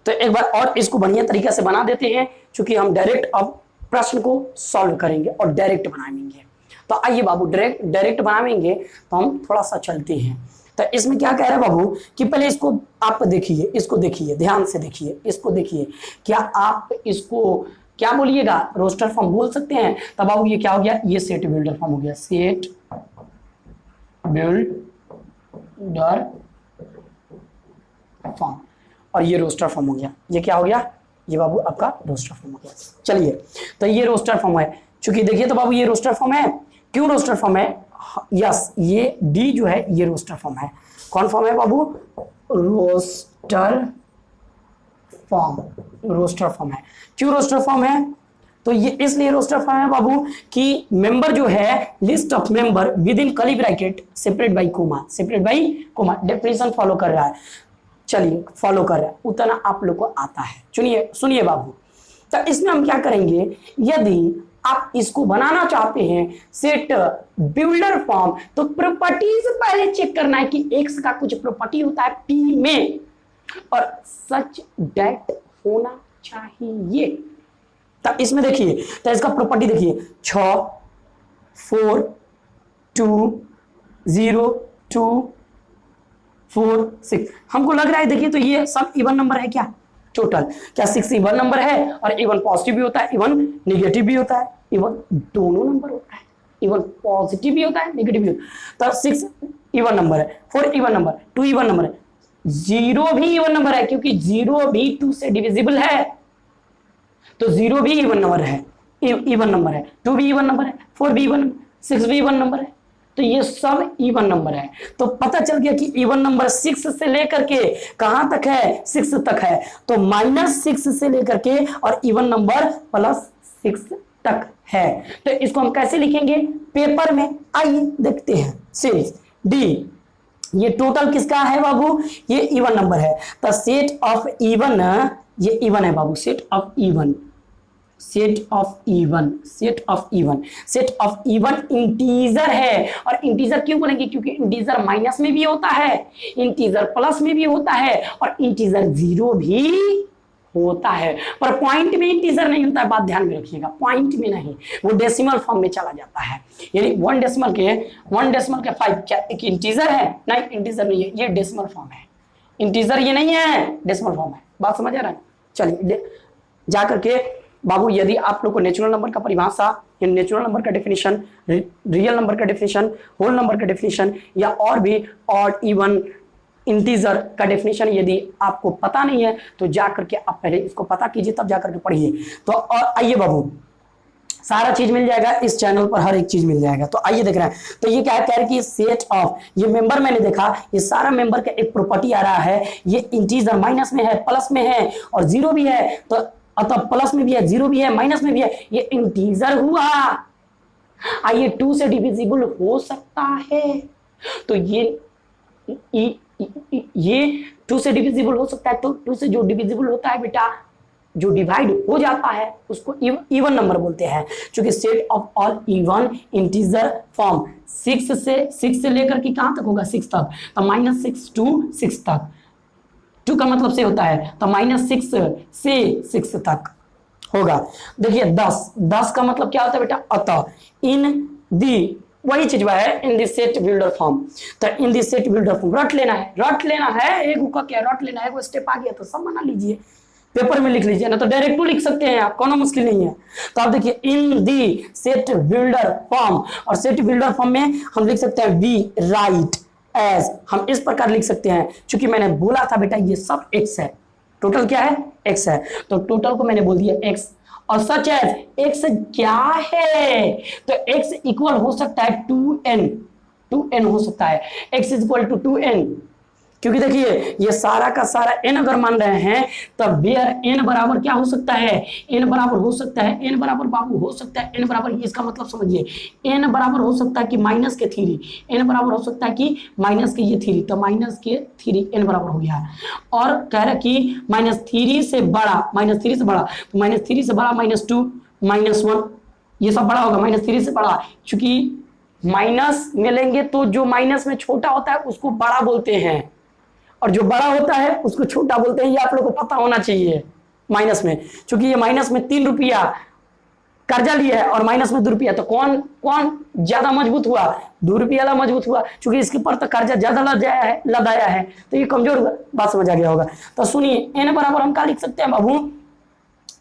तो एक बार और इसको बढ़िया तरीके से बना देते हैं, क्योंकि हम डायरेक्ट अब प्रश्न को सॉल्व करेंगे और डायरेक्ट बनाएंगे। तो आइए बाबू डायरेक्ट बनाएंगे, तो हम थोड़ा सा चलते हैं। तो इसमें क्या कह रहा है बाबू कि पहले इसको आप देखिए, इसको देखिए, ध्यान से देखिए, इसको देखिए। क्या आप इसको क्या बोलिएगा? रोस्टर फॉर्म बोल सकते हैं। तब बाबू ये क्या हो गया? ये सेट बिल्डर फॉर्म हो गया, सेट बिल्डर फॉर्म, और ये रोस्टर फॉर्म हो गया। ये क्या हो गया? ये बाबू आपका रोस्टर फॉर्म हो गया। चलिए तो ये रोस्टर फॉर्म है, चूंकि देखिए तो बाबू ये रोस्टर फॉर्म है। क्यों रोस्टर फॉर्म है? यस, ये डी जो है ये रोस्टर फॉर्म है। कौन फॉर्म है बाबू? रोस्टर फॉर्म, रोस्टर फॉर्म है। क्यों रोस्टर फॉर्म है? तो ये इसलिए रोस्टर फॉर्म है बाबू कि मेंबर जो है, list of member with in curly bracket separate by comma, separate by comma, definition follow कर रहा है। चलिए फॉलो कर रहे हैं, उतना आप लोग को आता है। सुनिए सुनिए बाबू, तो इसमें हम क्या करेंगे, यदि आप इसको बनाना चाहते हैं सेट बिल्डर फॉर्म, तो प्रॉपर्टीज पहले चेक करना है कि एक्स का कुछ प्रॉपर्टी होता है पी में, और सच डेट होना चाहिए। तो इसमें देखिए, तो इसका प्रॉपर्टी देखिए 6 4 2 0 2 4 6, हमको लग रहा है देखिए तो ये सब इवन नंबर है क्या टोटल, क्या 6 इवन नंबर है, और इवन पॉजिटिव भी होता है, इवन निगेटिव भी होता है, इवन दोनों नंबर होता है, इवन पॉजिटिव भी होता है निगेटिव भी होता है। तो 6 इवन नंबर है, 4 इवन नंबर, 2 इवन नंबर है, 0 भी इवन नंबर है क्योंकि 0 भी 2 से डिविजिबल है, तो 0 भी इवन नंबर है, इवन नंबर है, 2 भी इवन नंबर है, 4 भी इवन, 6 भी इवन नंबर है, तो ये सब इवन नंबर है। तो पता चल गया कि इवन नंबर 6 से लेकर के कहां तक है, 6 तक है, तो -6 से लेकर के और इवन नंबर +6 तक है। तो इसको हम कैसे लिखेंगे पेपर में, आइए देखते हैं। सीरीज डी, ये टोटल किसका है बाबू, ये इवन नंबर है, तो सेट ऑफ इवन, ये इवन है बाबू, set of even, set of even, set of even, set of even integer है। और इंटीजर क्यों बोलेंगे, क्योंकि इंटीजर माइनस में भी होता है, इंटीजर प्लस में भी होता है, और इंटीजर 0 भी होता है, पर पॉइंट में इंटीजर नहीं होता है, बात ध्यान में रखिएगा, पॉइंट में नहीं, वो डेसिमल फॉर्म में चला जाता है। यानी 1 डेसिमल के 5 क्या एक इंटीजर है, नहीं इंटीजर नहीं है, ये डेसिमल फॉर्म है, इंटीजर ये नहीं है, डेसिमल फॉर्म है, बात समझ आ रहा है। चलिए जाकर के बाबू, यदि आप लोग को नेचुरल नंबर का परिभाषा, नेचुरल नंबर का डेफिनेशन, रियल नंबर का डेफिनेशन, होल नंबर का डेफिनेशन, या और भी ऑड इवन इंटीजर का डेफिनेशन यदि आपको पता नहीं है तो जाकर के आप पहले इसको पता कीजिए, तब जाकर के पढ़िए। तो और आइए बाबू, सारा चीज मिल जाएगा इस चैनल पर, हर एक चीज मिल जाएगा। तो आइए देख रहे हैं, तो ये क्या कह रहे हैं कि सेट ऑफ, ये मेंबर मैंने देखा, ये सारा मेंबर का एक प्रॉपर्टी आ रहा है, ये इंटीजर माइनस में है, प्लस में है, और 0 भी है, तो अतः प्लस में भी है, 0 भी है, माइनस में भी है, ये इंटीजर हुआ। आइए 2 से डिविजिबल हो सकता है, तो ये 2 से डिविजिबल हो सकता है, तो 2 से जो डिविजिबल होता है बेटा, जो डिवाइड हो जाता है उसको इवन नंबर बोलते हैं, क्योंकि set of all even integer form 6 से लेकर के कहां तक होगा, 6 तक, तो -6 to 6 तक, 2 का मतलब से होता है, तो -6 से 6 तक होगा। देखिए 10 का मतलब क्या होता है बेटा, अतः इन दी, वही चीज है इन दी सेट बिल्डर फॉर्म, तो इन दी सेट बिल्डर फॉर्म रट लेना है, एक का क्या रट लेना है, वो स्टेप आ गया तो सब बना लीजिए, पेपर में लिख लीजिए, ना तो डायरेक्ट लिख सकते हैं आप, कोनो मुश्किल नहीं है। तो आप देखिए इन दी सेट बिल्डर फॉर्म, और सेट बिल्डर फॉर्म में हम लिख सकते हैं वी राइट एज, हम इस प्रकार लिख सकते हैं, क्योंकि मैंने बोला था बेटा ये सब एक्स है, टोटल क्या है एक्स है, तो टोटल को मैंने बोल दिया एक्स, और सच एज एक्स क्या है, तो एक्स इक्वल हो सकता है 2n हो सकता है, x इक्वल टू 2n, क्योंकि देखिए ये सारा का सारा n अगर मान रहे हैं तब वेयर n बराबर क्या हो सकता है, n बराबर हो सकता है, n बराबर बाबू हो सकता है, n बराबर, इसका मतलब समझिए, n बराबर हो सकता है कि माइनस के 3, n बराबर हो सकता है कि माइनस के ये 3, तो माइनस के 3 n बराबर हो गया है, और कह रहा कि -3 से बड़ा, -3 से बड़ा, तो -3 से बड़ा -2 -1, ये सब बड़ा होगा, -3 से बड़ा, क्योंकि माइनस में लेंगे तो जो माइनस में छोटा होता है उसको बड़ा बोलते हैं, और जो बड़ा होता है उसको छोटा बोलते हैं, ये आप लोग को पता होना चाहिए। माइनस में, क्योंकि ये माइनस में 3 रुपया कर्जा लिया है और माइनस में 2 रुपया, तो कौन ज्यादा मजबूत हुआ, 2 रुपया वाला मजबूत हुआ, क्योंकि इसके पर तो कर्जा ज्यादा लदाया है, तो ये कमजोर हुआ, बात समझ आ गया होगा। तो सुनिए n बराबर हम क्या लिख सकते हैं बाबू,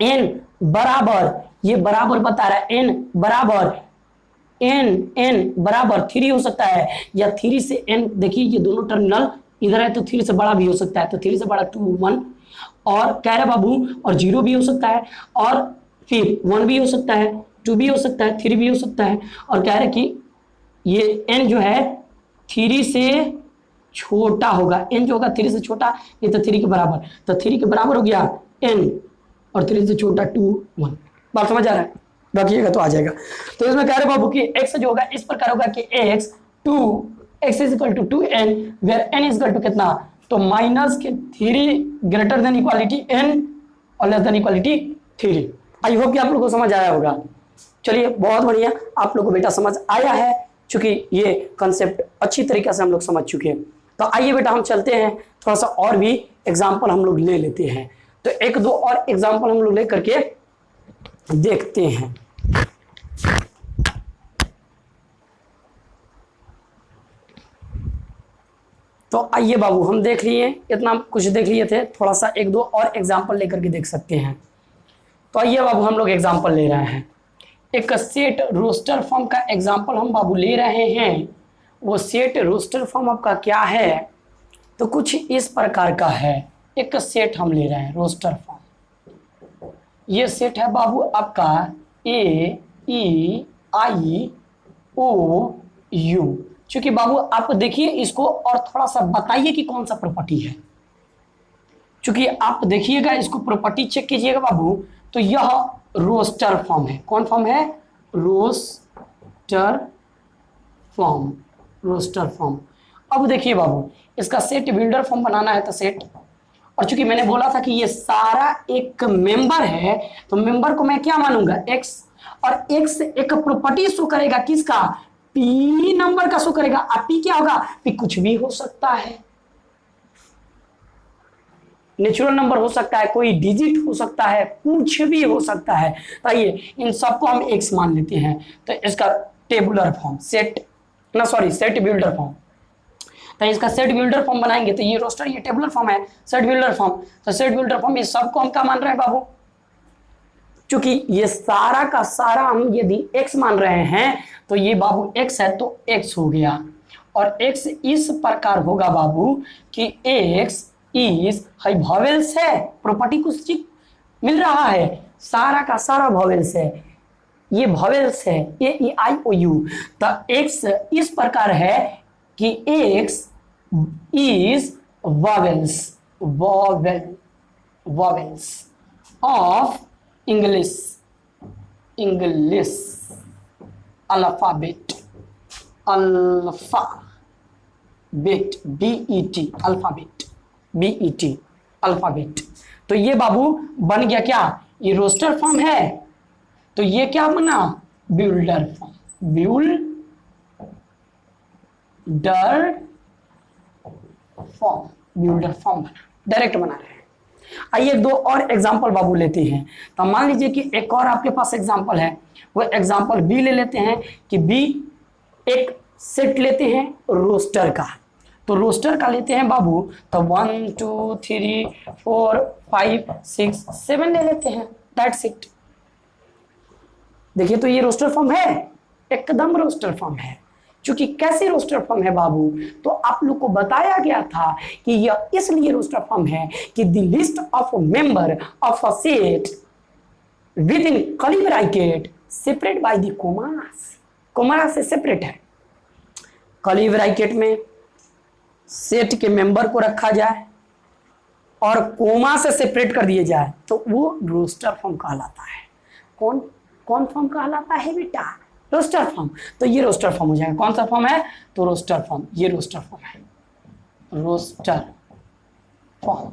n बराबर, ये बराबर बता रहा है, n बराबर 3 हो सकता है, या 3 से n, देखिए ये दोनों टर्मिनल इधर है तो 3 से बड़ा भी हो सकता है, तो 3 से बड़ा 2 1, और कह रहा बाबू, और 0 भी हो सकता है, और फिर 1 भी हो सकता है, 2 भी हो सकता है, 3 भी हो सकता है, और कह रहे कि ये n जो है 3 से छोटा होगा, n जो होगा 3 से छोटा, ये तो 3 के बराबर, तो 3 के बराबर हो गया n, और 3 से छोटा 2 1, बात समझ आ रहा है, रखिएगा तो आ जाएगा। तो इसमें कह रहे बाबू कि x जो होगा इस प्रकार होगा कि x is equal to 2n, where n is equal to कितना तो माइनस के 3 ग्रेटर देन इक्वालिटी n और less than equality 3। I hope कि आप लोग को समझ आया होगा। चलिए बहुत बढ़िया, आप लोग को बेटा समझ आया है, क्योंकि ये कंसेप्ट अच्छी तरीके से हम लोग समझ चुके हैं। तो आइए बेटा हम चलते हैं, थोड़ा सा और भी एग्जाम्पल हम लोग ले लेते हैं। तो एक दो और एग्जाम्पल हम लोग ले करके देखते हैं। तो आइए बाबू, हम देख लिए, इतना कुछ देख लिए थे, थोड़ा सा एक दो और एग्जाम्पल लेकर के देख सकते हैं। तो आइए बाबू, हम लोग एग्जाम्पल ले रहे हैं। एक सेट रोस्टर फॉर्म का एग्जाम्पल हम बाबू ले रहे हैं। वो सेट रोस्टर फॉर्म आपका क्या है, तो कुछ इस प्रकार का है। एक सेट हम ले रहे हैं रोस्टर फॉर्म। ये सेट है बाबू आपका A E I O U। क्योंकि बाबू आप देखिए इसको और थोड़ा सा बताइए कि कौन सा प्रॉपर्टी है। क्योंकि आप देखिएगा इसको, प्रॉपर्टी चेक कीजिएगा बाबू, तो यह रोस्टर फॉर्म है। कौन फॉर्म है? Roster form, roster form. अब देखिए बाबू, इसका सेट बिल्डर फॉर्म बनाना है तो सेट, और चूंकि मैंने बोला था कि ये सारा एक मेंबर है, तो मेंबर को मैं क्या मानूंगा? x, और x एक प्रॉपर्टी शो करेगा किसका? p नंबर का शो करेगा। अब p क्या होगा? p कुछ भी हो सकता है, नेचुरल नंबर हो सकता है, कोई डिजिट हो सकता है, कुछ भी हो सकता है। तो आइए इन सबको हम x मान लेते हैं। तो इसका tabular form set builder form, तो इसका सेट बिल्डर फॉर्म बनाएंगे। तो ये रोस्टर, ये टेबुलर फॉर्म है, सेट बिल्डर फॉर्म। तो सेट बिल्डर फॉर्म, ये सबको हम क्या मान रहे हैं बाबू? क्योंकि ये सारा का सारा हम यदि x मान रहे हैं, तो ये बाबू x है तो x हो गया। और x इस प्रकार होगा बाबू कि x इज हाई वॉवेल्स है, प्रॉपर्टी कुछ मिल रहा है, सारा का सारा वॉवेल्स है, ये वॉवेल्स है A E I O U। तो x इस प्रकार है कि x is vowels of English alphabet alphabet। तो ये बाबू बन गया क्या? ये रोस्टर फॉर्म है, तो ये क्या बना? बिल्डर फॉर्म, बिल्डर फॉर्म बना, डायरेक्ट बना रहे हैं। आइए दो और एग्जांपल बाबू लेते हैं। तो मान लीजिए कि एक और आपके पास एग्जांपल है, वो एग्जांपल बी ले लेते हैं कि बी एक सेट लेते हैं रोस्टर का। तो रोस्टर का लेते हैं बाबू, तो 1 2 3 4 5 6 7 ले लेते हैं, दैट्स इट। देखिए तो ये रोस्टर फॉर्म है, एकदम रोस्टर फॉर्म है। क्योंकि कैसे रोस्टर फॉर्म है बाबू, तो आप लोग को बताया गया था कि यह इसलिए रोस्टर फॉर्म है कि the list of member of a set with in curly bracket separate by the commas. Comma से सेपरेट है, कर्ली ब्रैकेट में सेट के मेंबर को रखा जाए और कोमा से सेपरेट कर दिए जाए, तो वो रोस्टर फॉर्म कहलाता है। कौन फॉर्म कहलाता है बेटा? Roster form. तो ये रोस्टर फॉर्म हो जाएगा। कौन सा फॉर्म है? तो रोस्टर फॉर्म, ये रोस्टर फॉर्म है, रोस्टर फॉर्म।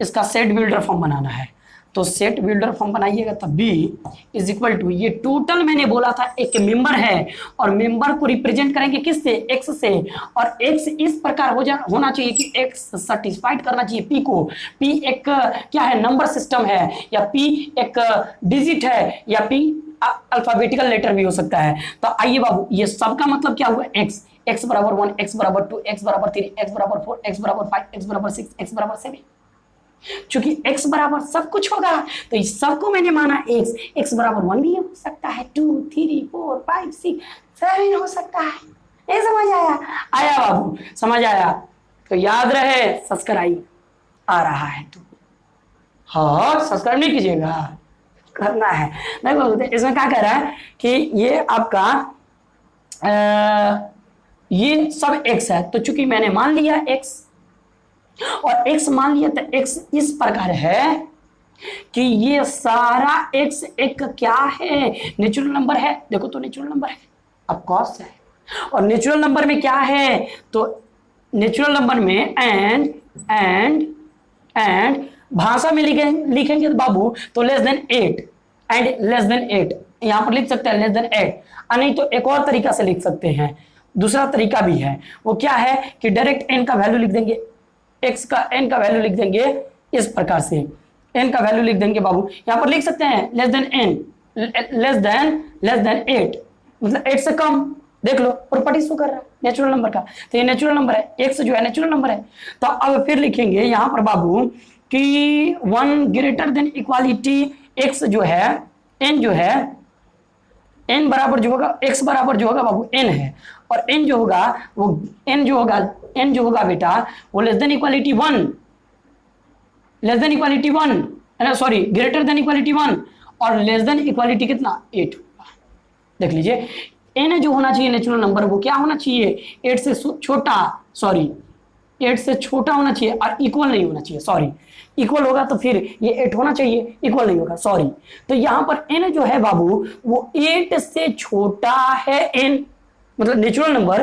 इसका सेट बिल्डर फॉर्म बनाना है, तो सेट बिल्डर फॉर्म बनाइएगा तब बी इज इक्वल टू, ये टोटल मैंने बोला था एक मेंबर है, और मेंबर को रिप्रेजेंट करेंगे किससे? एक्स से। और एक्स इस प्रकार होना चाहिए कि एक्स सेटिस्फाइड करना चाहिए पी को। पी एक क्या है? नंबर सिस्टम है, या पी एक डिजिट है, या पी अल्फाबेटिकल लेटर भी हो सकता है। तो आइए बाबू, ये सबका मतलब क्या हुआ? एक्स, एक्स बराबर 1, एक्स बराबर 2, एक्स बराबर 3, एक्स बराबर 4, एक्स बराबर 5, एक्स बराबर 6, एक्स बराबर 7। चूंकि x बराबर सब कुछ होगा, तो इस सबको मैंने माना x बराबर 1 भी हो सकता है, 2 3 4 5 6 7 हो सकता है। ये समझ आया बाबू? समझ आया तो याद रहे, सब्सक्राइब आ रहा है तो हाँ, सब्सक्राइब नहीं कीजिएगा, करना है। देखो इसमें क्या कह रहा है कि ये आपका ये सब x है, तो चूंकि मैंने मान लिया x और x मान लिया, तो x इस प्रकार है कि ये सारा x एक क्या है? नेचुरल नंबर है। देखो तो नेचुरल नंबर है, ऑफ कोर्स है। और नेचुरल नंबर में क्या है? तो नेचुरल नंबर में एंड भाषा में लिखेंगे तो बाबू तो less than 8 and less than 8 यहां पर लिख सकते हैं लेस देन 8। नहीं तो एक और तरीका से लिख सकते हैं, दूसरा तरीका भी है, वो क्या है कि डायरेक्ट n का वैल्यू लिख देंगे, x का n का वैल्यू लिख देंगे इस प्रकार से, n का वैल्यू लिख देंगे बाबू, यहां पर लिख सकते हैं less than n, less than 8, मतलब 8 से कम। देख लो प्रॉपर्टी शो कर रहा है नेचुरल नंबर का, तो ये नेचुरल नंबर है, x जो है नेचुरल नंबर है। तो अब फिर लिखेंगे यहां पर बाबू कि 1 ग्रेटर देन इक्वालिटी x जो है n जो है n बराबर जो होगा x बराबर जो होगा बाबू n है, और n जो होगा वो n जो होगा बेटा वो less than equality 1, less than equality 1 है ना, सॉरी ग्रेटर देन इक्वालिटी 1 और लेस देन इक्वालिटी कितना 8 होगा। देख लीजिए n जो होना चाहिए नेचुरल नंबर वो क्या होना चाहिए 8 से छोटा, सॉरी 8 से छोटा होना चाहिए और इक्वल नहीं होना चाहिए, सॉरी इक्वल होगा तो फिर ये 8 होना चाहिए, इक्वल नहीं होगा सॉरी। तो यहां पर n जो है बाबू वो 8 से छोटा है n, मतलब नेचुरल नंबर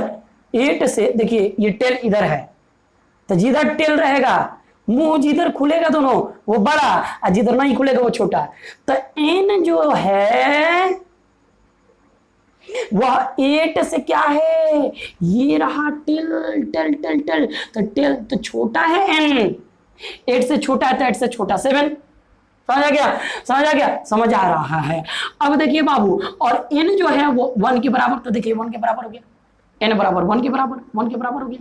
8 से, देखिए ये टेल इधर है तो जिधर टेल रहेगा मुंह जिधर खुलेगा दोनों वो बड़ा और जिधर नहीं खुलेगा वो छोटा। तो n जो है वह 8 से क्या है, ये रहा टिल टिल टिल टिल, तो टिल तो छोटा है n, 8 से छोटा है तो 8 से छोटा 7। समझ आ गया, समझ आ गया, समझ आ रहा है। अब देखिए बाबू और n जो है वो 1 के बराबर, तो देखिए 1 के बराबर हो गया, n बराबर 1 के बराबर, 1 के बराबर हो गया।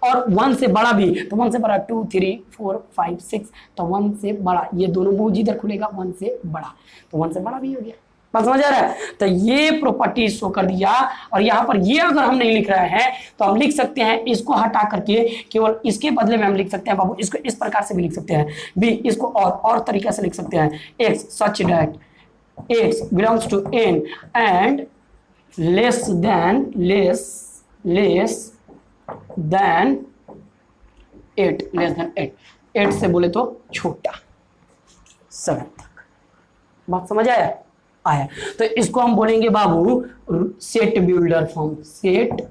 और 1 से बड़ा भी, तो 1 से बड़ा 2 3 4 5 6, तो 1 से बड़ा, ये दोनों मुंह जिधर खुलेगा 1 से बड़ा, तो 1 से बड़ा भी हो गया। बात समझ आ रहा है, तो ये प्रॉपर्टी शो कर दिया। और यहाँ पर ये अगर हम नहीं लिख रहे हैं तो हम लिख सकते हैं इसको हटा करके केवल इसके बदले में हम लिख सकते हैं बाबू इसको इस प्रकार से भी लिख सकते हैं, बी इसको और तरीके से लिख सकते हैं, x such that x belongs to n and less than 8, 8 से बोले तो छोटा 7 तक। बात समझ आया? तो इसको हम बोलेंगे बाबू set builder form, set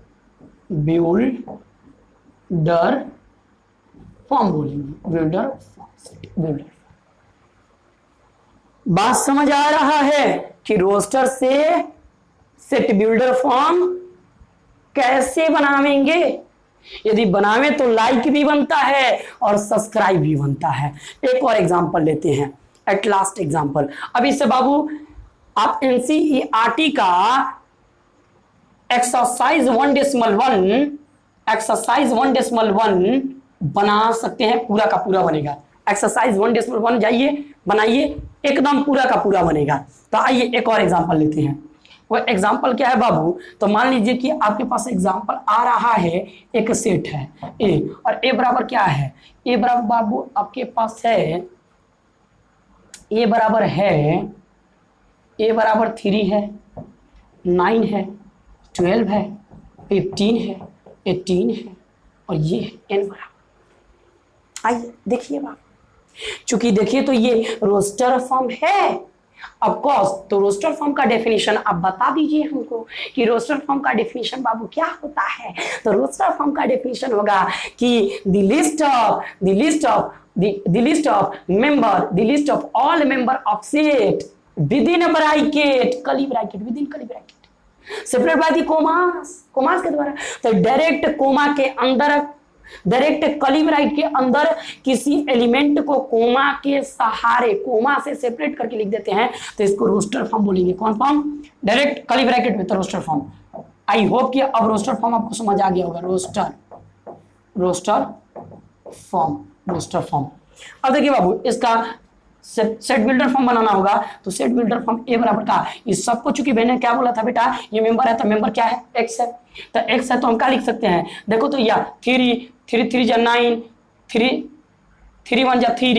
builder form बोलेंगे, बिल्डर फॉर्म, सेट बिल्डर। बात समझ आ रहा है कि रोस्टर से सेट बिल्डर फॉर्म कैसे बनावेंगे? यदि बनावे तो लाइक भी बनता है और सब्सक्राइब भी बनता है। एक और एग्जांपल लेते हैं, एट लास्ट एग्जांपल। अब इससे बाबू आप एनसीईआरटी का एक्सरसाइज 1.1 बना सकते हैं, पूरा का पूरा बनेगा। एक्सरसाइज 1.1 जाइए बनाइए, एकदम पूरा का पूरा बनेगा। तो आइए एक और एग्जांपल लेते हैं। वो एग्जांपल क्या है बाबू, तो मान लीजिए कि आपके पास एग्जांपल आ रहा है, एक सेट है ए, और ए बराबर क्या है, ए बराबर बाबू आपके पास है, ए बराबर है, ए बराबर 3 है, 9 है, 12 है, 15 है, 18 है, और ये है n बराबर। आइए देखिए बाबू, चूंकि देखिए तो ये रोस्टर फॉर्म है ऑफ कोर्स, तो रोस्टर फॉर्म का डेफिनेशन आप बता दीजिए हमको कि रोस्टर फॉर्म का डेफिनेशन बाबू क्या होता है। तो रोस्टर फॉर्म का डेफिनेशन होगा कि the list of all member of set within a bracket, curly bracket, within curly bracket, separate by the commas के द्वारा। तो डायरेक्ट कोमा के अंदर, डायरेक्ट कर्ली ब्रैकेट के अंदर किसी एलिमेंट को कोमा के सहारे, कोमा से सेपरेट करके लिख देते हैं, तो इसको रोस्टर फॉर्म बोलेंगे। कौन फॉर्म? डायरेक्ट कर्ली ब्रैकेट में तो रोस्टर फॉर्म। आई होप कि अब रोस्टर फॉर्म आपको समझ आ गया होगा। Roster form. अब देखिए बाबू, इसका सेट बिल्डर फॉर्म बनाना होगा, तो सेट बिल्डर फॉर्म ए बराबर का, इस सबको चूंकि मैंने क्या बोला था बेटा, ये मेंबर है, तो मेंबर क्या है, एक्स है। तो एक्स है तो हम क्या लिख सकते हैं, देखो तो या 3 3 जा 9, 3 1 जा 3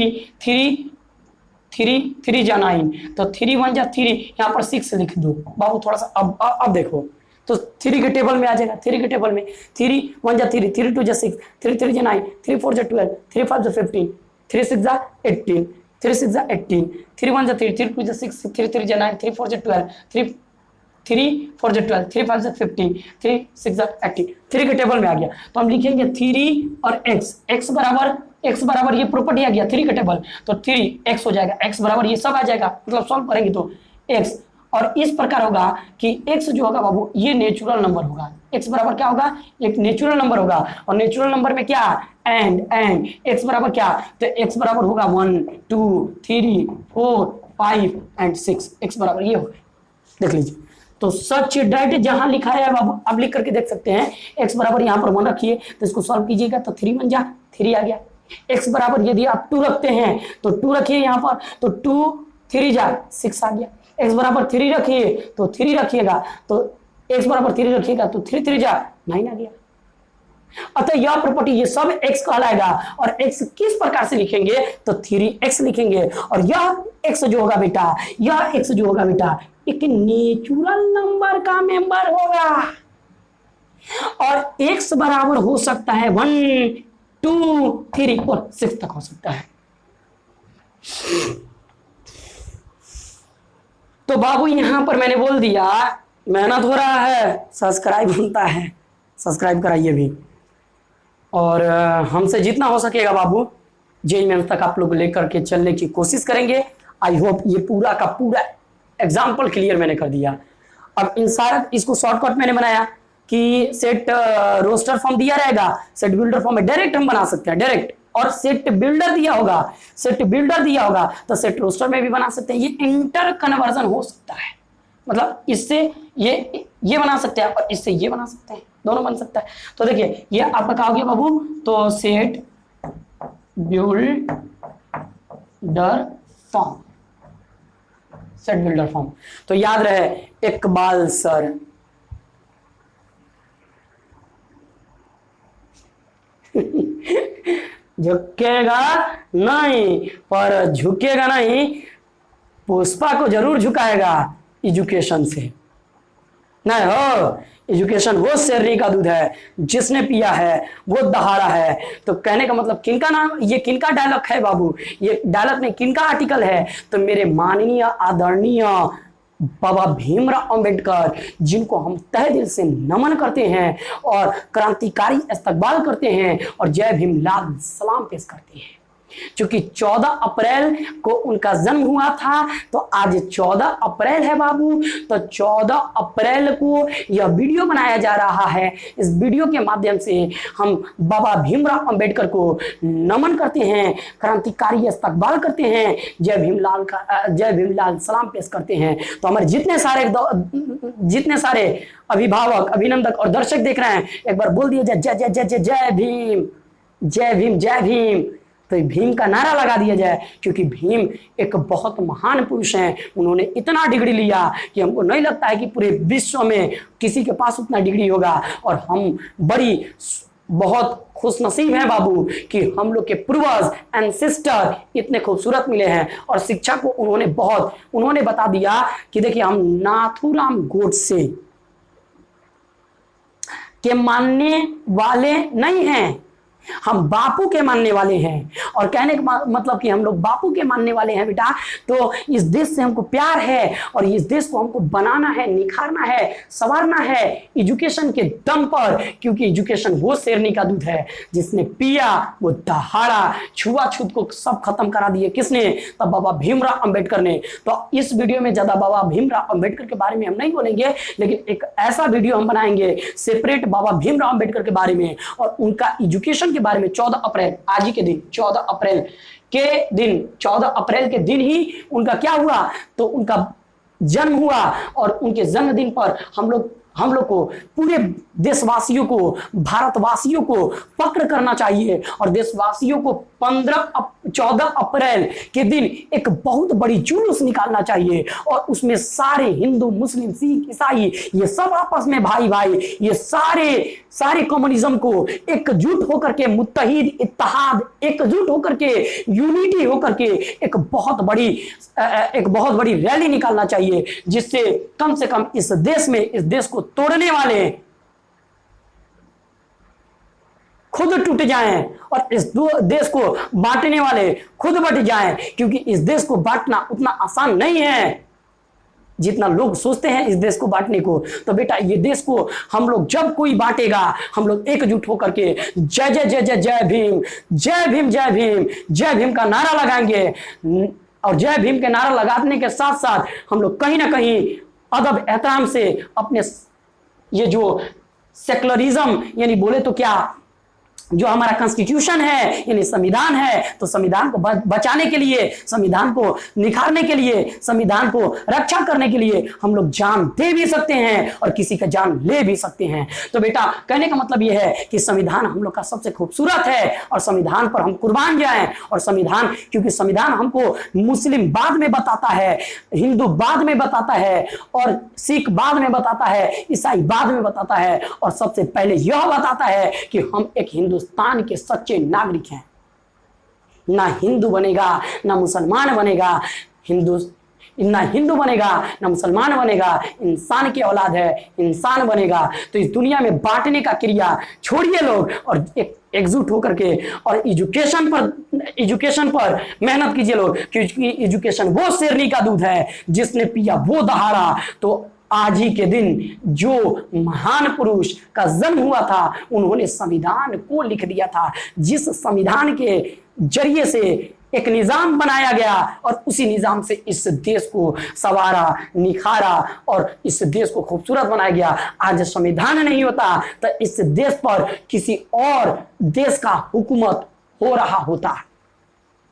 जा 9, तो 3 1 जा 3, यहाँ पर 6 लिख दो बाबू। थोड़ा सा अब देखो तो 3 के टेबल में आ जाएगा, 3 के टेबल में 3 1 जा 3, 3 2 जा 6, 3 3 जा 9, 3 4 जा 12, 3 5 जा 15, 3 6 जा 18, 3 6 जा 18, 3 1 जा 3, 3 2 जा 6, 3 3 जा 9, 3 4 जा 12, 3 4 जो 12, 3 5 15, 3 6 18, 3 के टेबल में आ गया। तो हम लिखेंगे 3 और x बराबर ये प्रॉपर्टी आ गया 3 का टेबल, तो 3x हो जाएगा, x बराबर ये सब आ जाएगा, मतलब सॉल्व करेंगे तो x। और इस प्रकार होगा कि x जो होगा बाबू ये नेचुरल नंबर होगा, x बराबर क्या होगा, एक नेचुरल नंबर होगा। और नेचुरल नंबर में क्या एंड x बराबर क्या, तो x बराबर होगा 1 2 3 4 5 एंड 6, x बराबर ये होगा। देख लीजिए, तो सच डाइट जहां लिखा है बाबू आप लिख करके देख सकते हैं, x बराबर यहाँ पर 1 रखिए तो इसको सॉल्व कीजिएगा तो 3 बन जा 3 आ गया। x बराबर यदि आप 2 रखते हैं तो 2 रखिए यहाँ पर, तो 2 3 जा 6 आ गया। x बराबर 3 रखिए तो 3 रखिएगा, तो x बराबर 3 रखिएगा तो 3 3 जा 9 आ गया। अतः यह प्रॉपर्टी ये सब x कहलाएगा। और x किस प्रकार से लिखेंगे, तो 3x लिखेंगे। और यह x जो होगा बेटा, यह x जो होगा बेटा एक नेचुरल नंबर का मेंबर होगा। और x बराबर हो सकता है 1 2 3 और 6 तक हो सकता है। तो बाबू यहां पर मैंने बोल दिया, मेहनत हो रहा है, सब्सक्राइब बनता है, सब्सक्राइब कराइए भी। और हमसे जितना हो सकेगा बाबू जेईई मेंस तक आप लोग लेकर के चलने की कोशिश करेंगे। आई होप ये पूरा का पूरा एग्जाम्पल क्लियर मैंने कर दिया। अब इन सारा इसको शॉर्टकट मैंने बनाया कि सेट रोस्टर फॉर्म दिया रहेगा, सेट बिल्डर फॉर्म में डायरेक्ट हम बना सकते हैं डायरेक्ट, और सेट बिल्डर दिया होगा, सेट बिल्डर दिया होगा तो सेट रोस्टर में भी बना सकते हैं। ये इंटर कन्वर्जन हो सकता है, मतलब इससे ये बना सकते हैं और इससे ये बना सकते हैं, दोनों बन सकता है। तो देखिए ये आपका क्या हो गया बाबू, तो set builder form, set builder form. तो याद रहे इकबाल सर झुकेगा नहीं पर झुकेगा नहीं, पुष्पा को जरूर झुकाएगा एजुकेशन से। नहीं हो, एजुकेशन वो शेरनी का दूध है, जिसने पिया है वो दहाड़ा है। तो कहने का मतलब किनका नाम, ये किनका डायलॉग है बाबू, ये डायलॉग नहीं किनका आर्टिकल है, तो मेरे माननीय आदरणीय बाबा भीमराव अंबेडकर, जिनको हम तहे दिल से नमन करते हैं और क्रांतिकारी इस्तकबाल करते हैं और जय भीम लाल सलाम पेश करते हैं। क्योंकि 14 अप्रैल को उनका जन्म हुआ था, तो आज 14 अप्रैल है बाबू, तो 14 अप्रैल को यह वीडियो बनाया जा रहा है। इस वीडियो के माध्यम से हम बाबा भीमराव अंबेडकर को नमन करते हैं, क्रांतिकारी इस्तकबाल करते हैं, जय भीमलाल सलाम पेश करते हैं। तो हमारे जितने सारे अभिभावक, अभिनंदक और दर्शक देख रहे हैं, एक बार बोल दिया जय जय जय जय जय भीम, जय भीम जय भीम। तो भीम का नारा लगा दिया जाए, क्योंकि भीम एक बहुत महान पुरुष हैं। उन्होंने इतना डिग्री लिया कि हमको नहीं लगता है कि पूरे विश्व में किसी के पास उतना डिग्री होगा। और हम बहुत खुशनसीब हैं बाबू कि हम लोग के पूर्वज एंसेस्टर इतने खूबसूरत मिले हैं। और शिक्षा को उन्होंने बता दिया कि देखिए हम नाथूराम गोडसे के मानने वाले नहीं हैं, हम बापू के मानने वाले हैं। और कहने का मतलब कि हम लोग बापू के मानने वाले हैं बेटा। तो इस देश से हमको प्यार है और इस देश को हमको बनाना है, निखारना है, संवारना है एजुकेशन के दम पर, क्योंकि एजुकेशन वो शेरनी का दूध है, जिसने पिया वो दहाड़ा, छुआछूत को सब खत्म करा दिए। किसने? तब बाबा भीमराव अंबेडकर ने। तो इस वीडियो में ज्यादा बाबा भीमराव अंबेडकर के बारे में हम नहीं बोलेंगे, लेकिन एक ऐसा वीडियो हम बनाएंगे सेपरेट बाबा भीमराव अंबेडकर के बारे में और उनका एजुकेशन के बारे में। 14 अप्रैल आज ही के दिन, 14 अप्रैल के दिन ही उनका क्या हुआ, तो उनका जन्म हुआ। और उनके जन्मदिन पर हम लोग को, पूरे देशवासियों को, भारतवासियों को फक्र करना चाहिए। और देशवासियों को 14 अप्रैल के दिन एक बहुत बड़ी जुलूस निकालना चाहिए और उसमें सारे हिंदू, मुस्लिम, सिख, ईसाई ये सब आपस में भाई भाई, ये सारे कम्युनिज्म को एकजुट होकर के, मुत्तहिद, इत्तेहाद, एकजुट होकर के, यूनिटी होकर के एक बहुत बड़ी रैली निकालना चाहिए, जिससे कम से कम इस देश को तोड़ने वाले खुद टूट जाएं और इस देश को बांटने वाले खुद बट जाएं। क्योंकि इस देश को बांटना उतना आसान नहीं है। जितना लोग सोचते हैं इस देश को बांटने को, तो बेटा ये देश को हम लोग जब कोई बांटेगा, हम लोग एकजुट होकर के जय जय जय जय जय भीम, जय भीम जय भीम, जय भीम का नारा लगाएंगे। और जय भीम के नारा लगाने के साथ साथ हम लोग कहीं ना कहीं अदब एहतराम से अपने ये जो सेकुलरिज्म यानी बोले तो क्या जो हमारा कॉन्स्टिट्यूशन है यानी संविधान है, तो संविधान को बचाने के लिए, संविधान को निखारने के लिए, संविधान को रक्षा करने के लिए हम लोग जान दे भी सकते हैं और किसी का जान ले भी सकते हैं। तो बेटा कहने का मतलब यह है कि संविधान हम लोग का सबसे खूबसूरत है और संविधान पर हम कुर्बान जाएं। और संविधान, क्योंकि संविधान हमको मुस्लिम बाद में बताता है, हिंदू बाद में बताता है, और सिख बाद में बताता है, ईसाई बाद में बताता है, और सबसे पहले यह बताता है कि हम एक हिंदुस्तान के सच्चे नागरिक हैं। ना हिंदू बनेगा ना मुसलमान बनेगा, ना हिंदू बनेगा ना मुसलमान बनेगा, इंसान की औलाद है, इंसान बनेगा। तो इस दुनिया में बांटने का क्रिया छोड़िए लोग और एकजुट होकर के और एजुकेशन पर मेहनत कीजिए लोग, क्योंकि एजुकेशन वो शेरनी का दूध है, जिसने पिया वो दहाड़ा। तो आज ही के दिन जो महान पुरुष का जन्म हुआ था, उन्होंने संविधान को लिख दिया था, जिस संविधान के जरिए से एक निजाम बनाया गया और उसी निजाम से इस देश को संवारा, निखारा और इस देश को खूबसूरत बनाया गया। आज संविधान नहीं होता तो इस देश पर किसी और देश का हुकूमत हो रहा होता।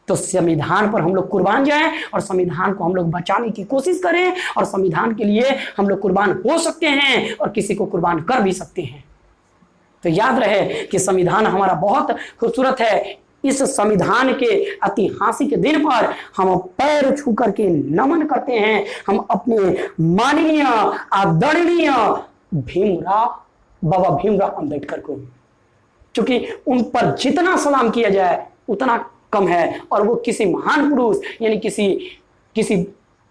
तो संविधान पर हम लोग कुर्बान जाएं और संविधान को हम लोग बचाने की कोशिश करें, और संविधान के लिए हम लोग कुर्बान हो सकते हैं और किसी को कुर्बान कर भी सकते हैं। तो याद रहे कि संविधान हमारा बहुत खूबसूरत है। इस संविधान के ऐतिहासिक दिन पर हम पैर छू करके नमन करते हैं हम अपने माननीय आदरणीय बाबा भीमराव अंबेडकर को, क्योंकि उन पर जितना सलाम किया जाए उतना कम है। और वो किसी महान पुरुष यानी किसी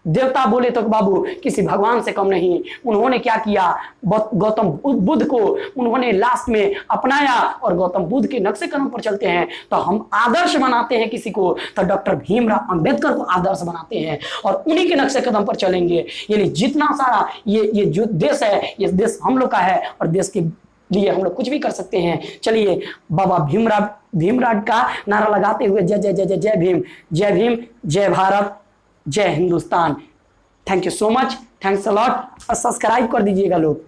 देवता बोले तो बाबू किसी भगवान से कम नहीं। उन्होंने क्या किया, गौतम बुद्ध को उन्होंने लास्ट में अपनाया और गौतम बुद्ध के नक्शे कदम पर चलते हैं। तो हम आदर्श बनाते हैं किसी को, तो डॉक्टर भीमराव अंबेडकर को आदर्श बनाते हैं और उन्हीं के नक्शे कदम पर चलेंगे। यानी जितना सारा ये जो देश है, ये देश हम लोग का है और देश के लिए हम लोग कुछ भी कर सकते हैं। चलिए बाबा भीमराव का नारा लगाते हुए जय जय जय जय जय भीम, जय भीम, जय भारत, जय Hindustan. Thank you so much, thanks a lot. और सब्सक्राइब कर दीजिएगा लोग।